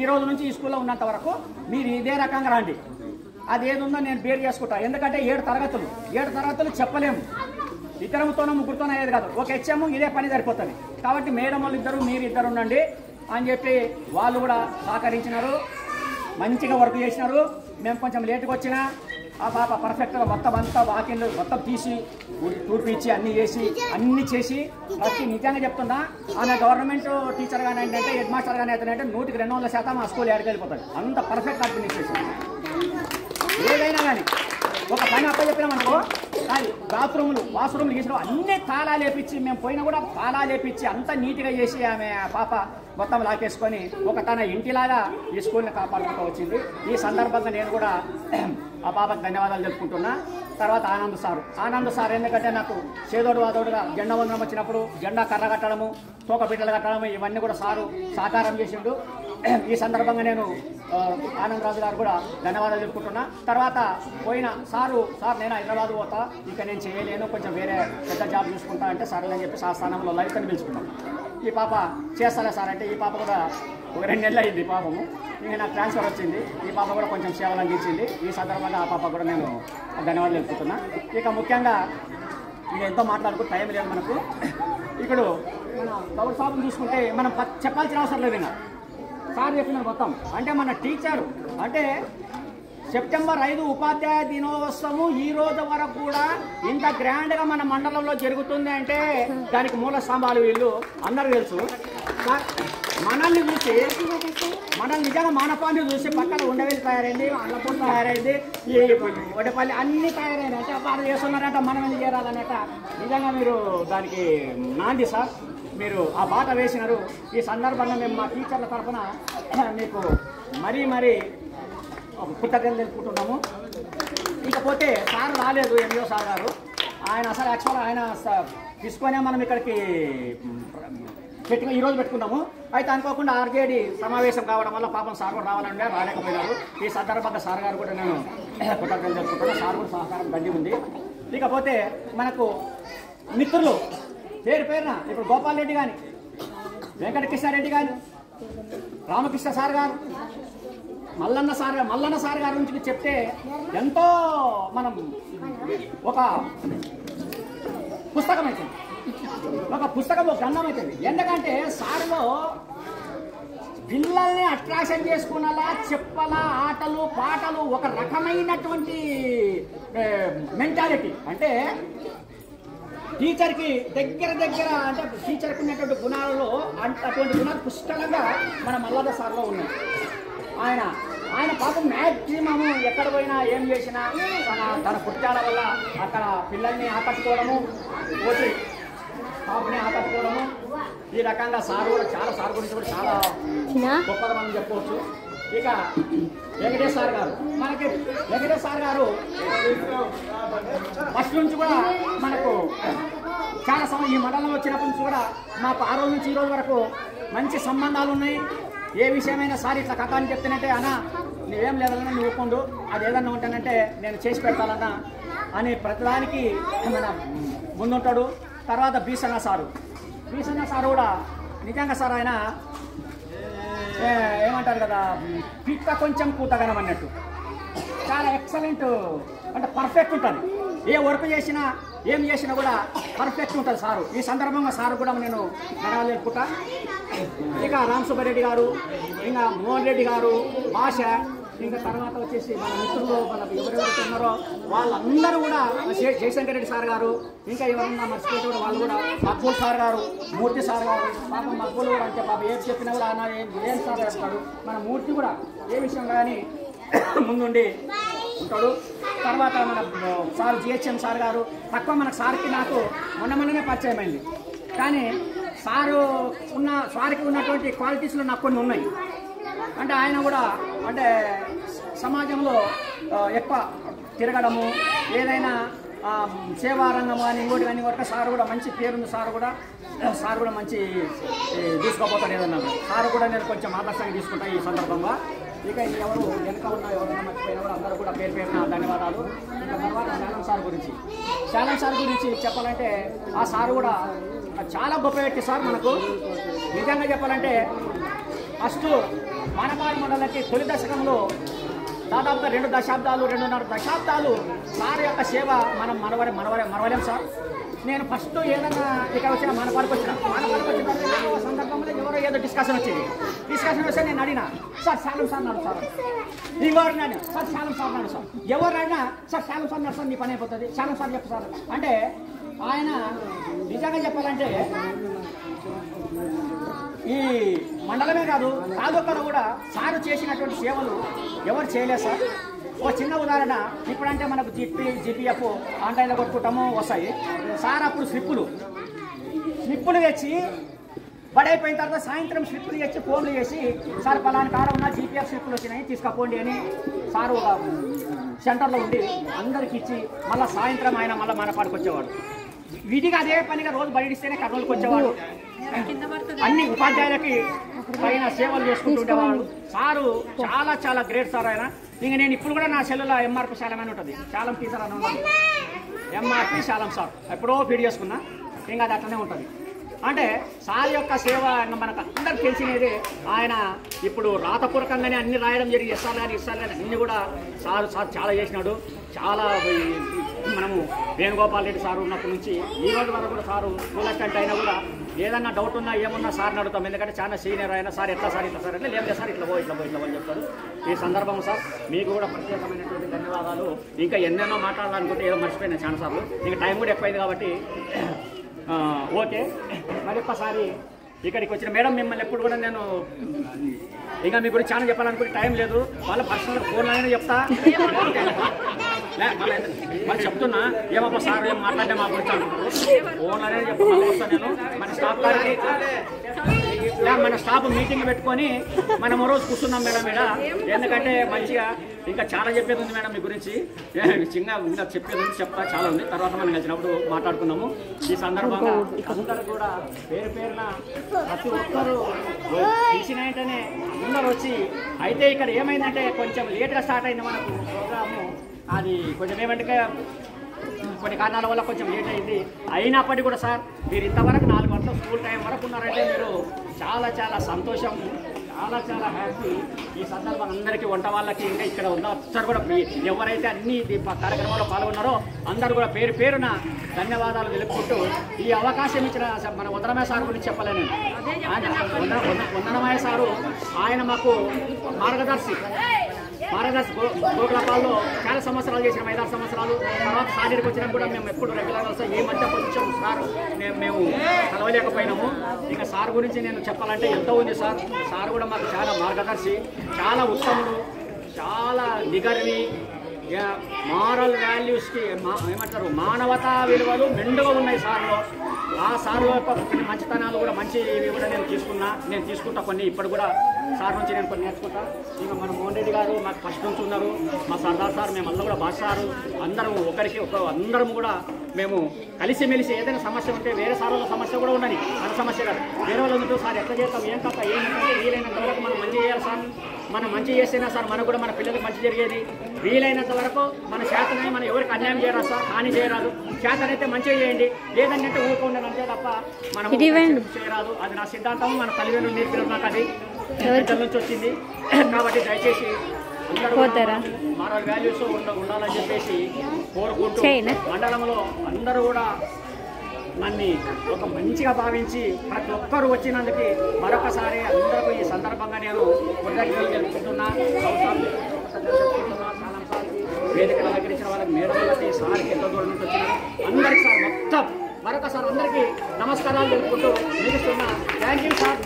ఈ రోజు నుంచి ఈ స్కూల్లో ఉన్నంత వరకు మీరు ఇదే రకంగా రండి. అది ఏది ఉందో నేను బేర్ చేసుకుంటా. ఎందుకంటే 7 తరగతులు చెప్పలేము, ఇద్దరితోనో ముగ్గురితోనో అయ్యేది కాదు. ఒక హెచ్ఎం ఇదే పని సరిపోతుంది. కాబట్టి మేడం వాళ్ళు ఇద్దరు మీరు ఇద్దరు ఉండండి అని చెప్పి వాళ్ళు కూడా సహకరించినారు, మంచిగా వర్క్ చేసినారు. మేము కొంచెం లేట్గా వచ్చినా ఆ పాప పర్ఫెక్ట్గా మొత్తం అంతా వాకిన్లు మొత్తం తీసి తూర్పిచ్చి అన్నీ చేసి ప్రతి నిజంగా చెప్తున్నా, ఆమె గవర్నమెంట్ టీచర్ కానీ ఏంటంటే హెడ్ మాస్టర్ కానీ అయితే 100% ఆ స్కూల్ ఎక్కడికి వెళ్ళిపోతుంది. అంత పర్ఫెక్ట్ అడ్మినిస్ట్రేషన్. ఏదైనా కానీ ఒక పని అప్ప చెప్పినామనుకో, అది వాష్రూమ్లు చేసిన అన్నీ తాళాలు వేపించి, మేము పోయినా కూడా తాళాలు వేపించి అంత నీట్గా చేసి ఆమె పాప మొత్తం లాకేసుకొని ఒక తన ఇంటిలాగా ఈ స్కూల్ని కాపాడుకుంటూ వచ్చింది. ఈ సందర్భంగా నేను కూడా ఆ పాపకు ధన్యవాదాలు తెలుపుకుంటున్నా. తర్వాత ఆనంద్ సార్ ఎందుకంటే నాకు చేదోడు వాదోడుగా జెండా వందనం వచ్చినప్పుడు జెండా కర్ర కట్టడము, తోక బిడ్డలు కట్టడము ఇవన్నీ కూడా సారు సహకారం చేసిండు. ఈ సందర్భంగా నేను ఆనందరాజు గారు కూడా ధన్యవాదాలు చెప్పుకుంటున్నా. తర్వాత సార్ నేను హైదరాబాద్ పోతా, ఇక నేను చేయలేను, కొంచెం వేరే పెద్ద జాబ్ చూసుకుంటా అంటే సరే అని చెప్పి ఆ స్థానంలో లలితని పిలుచుకున్నాం. ఈ పాప చేస్తాలే సార్ అంటే, ఈ పాప కూడా ఒక 2 నెలలు అయింది పాపము. ఇంకా నాకు ట్రాన్స్ఫర్ వచ్చింది. ఈ పాప కూడా కొంచెం సేవలు అందించింది. ఈ సందర్భంగా ఆ పాప కూడా నేను ధన్యవాదాలు తెలుపుతున్నా. ఇక ముఖ్యంగా ఇక ఎంతో మాట్లాడుకు టైం లేదు మనకు. ఇప్పుడు మన గౌరవ సాబుని చూసుకుంటే మనం చెప్పాల్సిన అవసరం లేదు. ఇంకా సార్ చెప్పిన మొత్తం అంటే మన టీచరు అంటే సెప్టెంబర్ 5 ఉపాధ్యాయ దినోత్సవం ఈ రోజు వరకు కూడా ఇంత గ్రాండ్గా మన మండలంలో జరుగుతుంది అంటే దానికి మూల స్తంభాలు వీళ్ళు అందరూ తెలుసు. మనల్ని నిజంగా మానపాన్ని చూసి పక్కన ఉండవేలు తయారైంది, అన్నపూర్ తయారైంది, ఈ వడపల్లి అన్ని తయారైంది. అంటే వాళ్ళు చేస్తున్నారంట మనం ఎందుకు చేరాలనేట నిజంగా మీరు దానికి నాంది సార్, మీరు ఆ బాట వేసినారు. ఈ సందర్భంగా మేము మా టీచర్ల తరఫున మీకు మరీ కృతజ్ఞతలు తెలుపుకుంటున్నాము. ఇకపోతే సార్ రాలేదు, ఎంఓ సార్ గారు. ఆయన అసలు యాక్చువల్గా ఆయన తీసుకొనే మనం ఇక్కడికి ఈరోజు పెట్టుకున్నాము. అయితే అనుకోకుండా ఆర్జేడీ సమావేశం కావడం వల్ల పాపం సార్ కూడా రావాలంటే రాలేకపోయినారు. ఈ సందర్భంగా సార్ గారు కూడా నేను కృతజ్ఞతలు తెలుసుకుంటున్నాను. సార్ కూడా సహకారం దండి ఉంది. ఇకపోతే మనకు మిత్రులు పేరు పేరున ఇప్పుడు గోపాల్ రెడ్డి కానీ, వెంకటకృష్ణారెడ్డి కానీ, రామకృష్ణ సార్ గారు, మల్లన్న సార్ గారి నుంచి చెప్తే ఎంతో మనం ఒక పుస్తకం అవుతుంది, ఒక గ్రంథం అవుతుంది. ఎందుకంటే సార్లో పిల్లల్ని అట్రాక్షన్ చేసుకునేలా చెప్పలా ఆటలు పాటలు ఒక రకమైనటువంటి మెంటాలిటీ. అంటే టీచర్కి దగ్గర అంటే టీచర్కి ఉన్నటువంటి గుణాలలో అటువంటి గుణాలు పుష్కలంగా మన మల్లన్న సార్లో ఉన్నాయి. ఆయన పాపం మ్యాక్సిమం ఎక్కడ పోయినా ఏం చేసినా తన పుట్టాల వల్ల అక్కడ పిల్లల్ని ఆకట్టుకోవడము, పోటీ పాపని ఆకట్టుకోవడము, ఈ రకంగా సార్ గురించి కూడా చాలా గొప్పగా మనం చెప్పవచ్చు. ఇక వెంకటేష్ సార్ గారు, మనకి వెంకటేష్ సార్ గారు ఫస్ట్ నుంచి కూడా మనకు చాలా ఈ మండలం వచ్చినప్పటి నుంచి కూడా మాకు ఆ రోజు నుంచి ఈ రోజు వరకు మంచి సంబంధాలు ఉన్నాయి. ఏ విషయమైనా సార్ ఇట్లా కథ అని చెప్తానంటే అన్నా నువ్వేం లేదన్నా నువ్వు ఒప్పుండు, అది ఏదన్నా ఉంటానంటే నేను చేసి పెడతానన్నా అని ప్రతిదానికి మన ముందుంటాడు. తర్వాత బీసన్న సారు కూడా నిజంగా సార్ ఆయన ఏమంటారు కదా, పిట్ట కొంచెం కూతగనం అన్నట్టు చాలా ఎక్సలెంట్, అంటే పర్ఫెక్ట్ ఉంటుంది. ఏ వర్క్ చేసినా ఏం చేసినా కూడా పర్ఫెక్ట్ ఉంటుంది సారు. ఈ సందర్భంగా సార్ కూడా నేను ధన్యవాదాలు చెప్పుకుంటా. ఇక రామసుబ్బారెడ్డి గారు, ఇంకా మోహన్ రెడ్డి గారు, భాష, ఇంకా తర్వాత వచ్చేసి మన మిత్రులు మన ఎవరెవరైతే ఉన్నారో వాళ్ళందరూ కూడా, జయశంకర్ రెడ్డి సార్ గారు, ఇంకా ఎవరన్నా మర్చిపోతే కూడా వాళ్ళు కూడా, మక్బూల్ సార్ గారు, మూర్తి సార్ గారు, పాపం మక్బూల్ కూడా అంటే పాపం ఏం చెప్పినా కూడా అన్న ఏం సార్ చేస్తాడు. మన మూర్తి కూడా ఏ విషయం కానీ ముందుండి ఉంటాడు. తర్వాత మన సార్ జిహెచ్ఎం సార్ గారు తక్కువ మనకు సార్కి నాకు మొన్ననే పరిచయం అయింది. కానీ సార్కి ఉన్నటువంటి క్వాలిటీస్లో నాకు కొన్ని ఉన్నాయి. అంటే ఆయన కూడా అంటే సమాజంలో ఎక్కువ తిరగడము, ఏదైనా సేవా రంగం కానీ ఇంకోటి కానీ వరకు సార్ కూడా మంచి పేరుంది. సార్ కూడా మంచి తీసుకోపోతాడు ఏదన్నా. సార్ కూడా నేను కొంచెం ఆదర్శంగా తీసుకుంటాను ఈ సందర్భంగా. ఇక ఎవరు వెనక ఉన్న ఎవరైనా మర్చిపోయినా కూడా అందరూ కూడా పేరున ధన్యవాదాలు. ఇంకా తర్వాత శాలం సార్ గురించి చెప్పాలంటే ఆ సార్ కూడా చాలా గొప్ప వ్యక్తి సార్. మనకు నిజంగా చెప్పాలంటే ఫస్ట్ మానపాడు మండలానికి తొలి దశకంలో దాదాపుగా 2.5 దశాబ్దాలు సార్ యొక్క సేవ మనం మరవలేం సార్. నేను ఫస్ట్ ఏదన్నా ఇక్కడ వచ్చిన మానపాడుకు వచ్చిన సందర్భంలో ఎవరో ఏదో డిస్కషన్ వస్తే నేను అడిగినా సార్ శాలం సార్ నాడు సార్, ఇంకో అడిగినాను సార్ శాలం సార్ నాడు సార్, ఎవరు అడినా సార్ శాలం సార్ నాడు సార్ నీ పని అయిపోతుంది, శాలం సార్ చెప్పు సార్. అంటే ఆయన నిజంగా చెప్పాలంటే ఈ మండలమే కాదు తాలూకాలో కూడా సారు చేసినటువంటి సేవలు ఎవరు చేయలేదు సార్. ఒక చిన్న ఉదాహరణ, ఇప్పుడంటే మనకు జిపిఎఫ్ ఆన్లైన్లో కొట్టుకుంటాము వస్తాయి. సార్ అప్పుడు స్లిప్పులు తెచ్చి బడైపోయిన తర్వాత సాయంత్రం స్లిప్పులు తెచ్చి ఫోన్లు చేసి సార్ పలానా కాడ ఉన్న జిపిఎఫ్ స్లిప్పులు వచ్చినాయి తీసుకపోండి అని సారు ఒక సెంటర్లో ఉండి అందరికి ఇచ్చి మళ్ళీ సాయంత్రం ఆయన మళ్ళీ మనపాడుకు వచ్చేవాడు. విధిగా అదే పనిగా రోజు బయటిస్తేనే కర్నూలుకి వచ్చేవాడు. అన్ని ఉపాధ్యాయులకి పైన సేవలు చేసుకుంటుండేవాడు. సారు చాలా గ్రేట్ సార్ ఆయన. ఇంక నేను ఇప్పుడు కూడా నా సెల్లులో ఎంఆర్పి శాలం అని ఉంటుంది, శాలం టీచర్ అని ఉంటుంది, ఎంఆర్పి శాలం సార్ ఎప్పుడో ఫీడ్ చేసుకున్నా. ఇంకా అది అట్లనే ఉంటుంది. అంటే సార్ యొక్క సేవ మనకు అందరికి తెలిసినది. ఆయన ఇప్పుడు రాతపూర్వకంగానే అన్ని రాయడం జరిగి ఇస్తారు కానీ అన్ని కూడా సార్ చాలా చేసినాడు. చాలా మనము వేణుగోపాల్ రెడ్డి సార్ ఉన్నప్పటి నుంచి ఈ రోజు వరకు కూడా సారు స్కూల్ అటెండ్ అయినా కూడా ఏదన్నా డౌట్ ఉన్నా ఏమన్నా సార్ని అడుగుతాం. ఎందుకంటే చాలా సీనియర్ అయినా సార్ ఎట్లా సార్ ఇట్లా సార్ అంటే లేదు సార్ ఇట్లా అని చెప్తారు. ఈ సందర్భం సార్ మీకు కూడా ప్రత్యేకమైనటువంటి ధన్యవాదాలు. ఇంకా ఎన్నెన్నో మాట్లాడాలనుకుంటే ఏదో మర్చిపోయినా చాలా సార్లు. ఇంకా టైం కూడా ఎక్కువైంది కాబట్టి ఓకే. మరి ఒక్కసారి ఇక్కడికి వచ్చిన మేడం మిమ్మల్ని ఎప్పుడు కూడా నేను ఇంకా మీ గురించి చాలా చెప్పాలనుకుంటే టైం లేదు. వాళ్ళ పర్సనల్ ఫోన్లోనే చెప్తా, మళ్ళీ చెప్తున్నా ఏమబ్బా సార్ ఏం మాట్లాడితే మా గురించి అనుకుంటారు. ఫోన్లోనే చెప్తా. మళ్ళీ వస్తాను నేను మన స్టాఫ్ గారికి మన స్టాఫ్ మీటింగ్ పెట్టుకొని మనం రోజు కూర్చున్నాం మేడం ఇక్కడ. ఎందుకంటే మంచిగా ఇంకా చాలా చెప్పేది ఉంది మేడం మీ గురించి, చిన్న ఇంకా చెప్పేది ఉంది, చెప్తా చాలా ఉంది. తర్వాత మనం కలిసినప్పుడు మాట్లాడుకున్నాము. ఈ సందర్భంగా అందరూ కూడా పేరు పేరున ప్రతి ఒక్కరూ పిలిచిన వెంటనే అందరూ వచ్చి, అయితే ఇక్కడ ఏమైందంటే కొంచెం లేట్గా స్టార్ట్ అయింది మనకు ప్రోగ్రాము. అది కొంచెం ఏమంటే కొన్ని కారణాల వల్ల కొంచెం లేట్ అయింది. అయినప్పటికీ కూడా సార్ మీరు ఇంతవరకు 4 గంటల స్కూల్ టైం వరకు ఉన్నారంటే మీరు చాలా చాలా సంతోషం, చాలా చాలా హ్యాపీ. ఈ సందర్భం అందరికీ వంట వాళ్ళకి ఇంకా ఇక్కడ అందరూ కూడా ఎవరైతే అన్ని కార్యక్రమాల్లో పాల్గొన్నారో అందరూ కూడా పేరు పేరున ధన్యవాదాలు తెలుపుకుంటూ ఈ అవకాశం ఇచ్చిన మన వందనమయ్య సార్ గురించి చెప్పలేను. వందనమయ్య సారు ఆయన మాకు మార్గదర్శి గోకులపాల్లో చాలా సంవత్సరాలు చేసిన 5-6 సంవత్సరాలు. తర్వాత హాజరుకి వచ్చినా కూడా మేము ఎప్పుడు రెగ్యులర్గా వస్తాం. ఈ మధ్య కొంచెం సార్ మేము కలవలేకపోయినాము. ఇంకా సార్ గురించి నేను చెప్పాలంటే ఎంతో ఉంది సార్. సార్ కూడా మాకు చాలా మార్గదర్శి, చాలా ఉత్తముడు, చాలా నిగర్వి, మారల్ వాల్యూస్కి ఏమంటారు మానవతా విలువలు మెండుగా ఉన్నాయి సార్లో. ఆ సార్లో కొన్ని మంచితనాలు కూడా మంచివి కూడా నేను తీసుకుంటా కొన్ని. ఇప్పుడు కూడా సార్ నుంచి నేను కొన్ని నేర్చుకుంటా. ఇంకా మన మోహన్ రెడ్డి గారు మాకు ఫస్ట్ నుంచి ఉన్నారు, మా సర్దార్ సార్, మేమందరం కూడా భాష సారు, అందరం అందరం కూడా మేము కలిసిమెలిసి ఏదైనా సమస్య ఉంటే వేరే సార్ల సమస్య కూడా ఉండని మన సమస్య కాదు, వేరే వాళ్ళు ఉంటూ సార్ ఎట్లా చేస్తాం ఏం కథ ఏంటంటే వీలైనంత వరకు మనం మంచి చేయాలి సార్. మనం మంచి చేస్తేనే సార్ మనకు కూడా మన పిల్లలకు మంచి జరిగేది. వీలైనంత వరకు మన చేతనై మనం ఎవరికి అన్యాయం చేయరాదు సార్, హాని చేయరాదు. చేతనైతే మంచిగా చేయండి, లేదంటే ఊరుకోండి అంతే తప్ప మనం చేయరాదు. అది నా సిద్ధాంతం, మన తల్లిదండ్రులు నేర్పిన నాకు అది బిడ్డల నుంచి వచ్చింది. కాబట్టి దయచేసి మారల్ వాల్యూస్ ఉండాలని చెప్పేసి కోరుకుంటూ మండలంలో అందరూ కూడా నన్ను ఒక మంచిగా భావించి ప్రతి ఒక్కరు వచ్చినందుకు మరొకసారి అందరికీ ఈ సందర్భంగా నేను కృతజ్ఞతలు తెలుపుకుంటున్నా. వేదిక అలంకరించిన వాళ్ళకి మేధావులకి సార్కి ఎంతో దూరం నుంచి వచ్చినారు అందరికీ సార్ మొత్తం మరొకసారి అందరికీ నమస్కారాలు తెలుపుకుంటూ ముగిస్తున్నా. Thank you sir.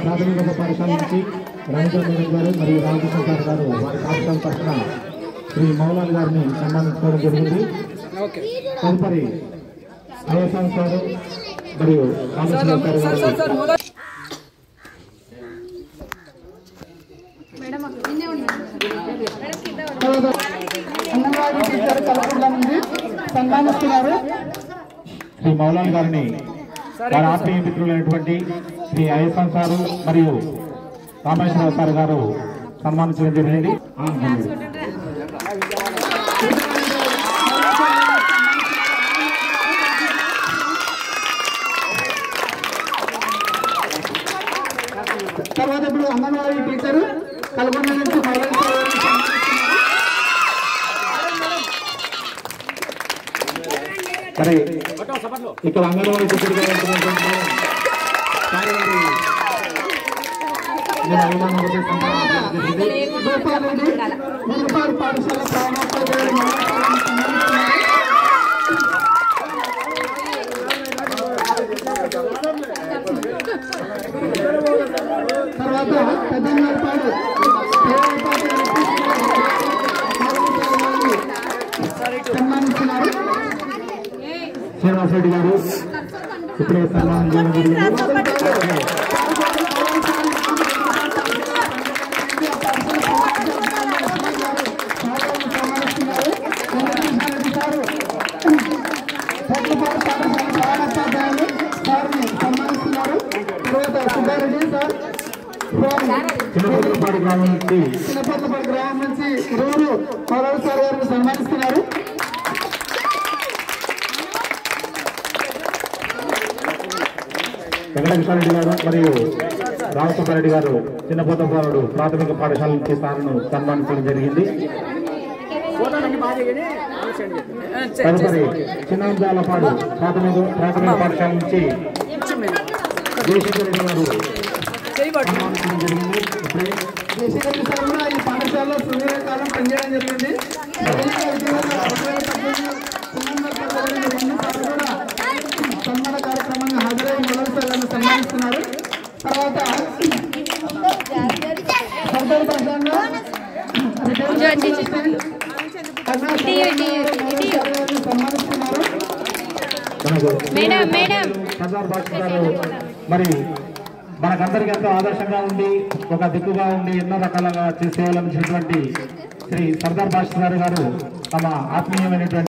ప్రాథమిక పాఠశాల నుంచి రామచంద్ర గారు మరియు రామకృష్ణ సార్ గారు వారి పాఠశాల తరఫున శ్రీ మౌలాలి గారిని సన్మానించుకోవడం జరిగింది. తదుపరి ఐఎస్ఆర్ సార్ మరియు అంగన్వాడీ టీచర్ కలపూర్ల నుండి సన్మానిస్తున్నారు. శ్రీ మౌలాలి గారిని వారి ఆత్మీయ మిత్రులైనటువంటి శ్రీ ఐఎస్ఆర్ సారు మరియు రామేశ్వరరావు సార్ గారు సన్మానించడం జరిగింది. తర్వాత ఇప్పుడు అంగన్వాడీ టీచరు కలగొండ నుంచి సరే ఇక్కడ అంగన్వాడీ టీచర్ మున్సిపల్ పాఠశాల తర్వాత పెద్దపాడు సన్మానిస్తున్నారు. శ్రీనివాస్ రెడ్డి గారు ఇప్పుడే సన్మానం చేయడం జరిగింది. చిన్నపట్లపాడు గ్రామం నుంచి ఇరువురు మౌలాలి సార్ గారిని సన్మానిస్తున్నారు. వెంకటేశ్వరరెడ్డి గారు మరియు రామసుబ్బారెడ్డి గారు చిన్నపోతపాడు ప్రాథమిక పాఠశాల నుంచి సార్ను సన్మానించడం జరిగింది. తదుపరి చిన్నజాలపాడు ప్రాథమిక పాఠశాల నుంచి జయశంకర్ రెడ్డి గారు సన్మానించడం జరిగింది. ఇప్పుడే కేసీఆర్ సార్ కూడా ఈ పాఠశాలలో సుదీర్ఘకాలం పనిచేయడం జరిగింది. సన్మాన కార్యక్రమాన్ని హాజరై మొదటిసారి సన్మానిస్తున్నారు. తర్వాత సర్దార్ భాషలో సన్మానిస్తున్నారు. సర్దార్ భాష గారు మరి మనకందరికీ ఎంతో ఆదర్శంగా ఉండి ఒక దిక్కుగా ఉండి ఎన్నో రకాలుగా సేవలు అందించినటువంటి శ్రీ సర్దార్ భాష గారు తమ ఆత్మీయమైనటువంటి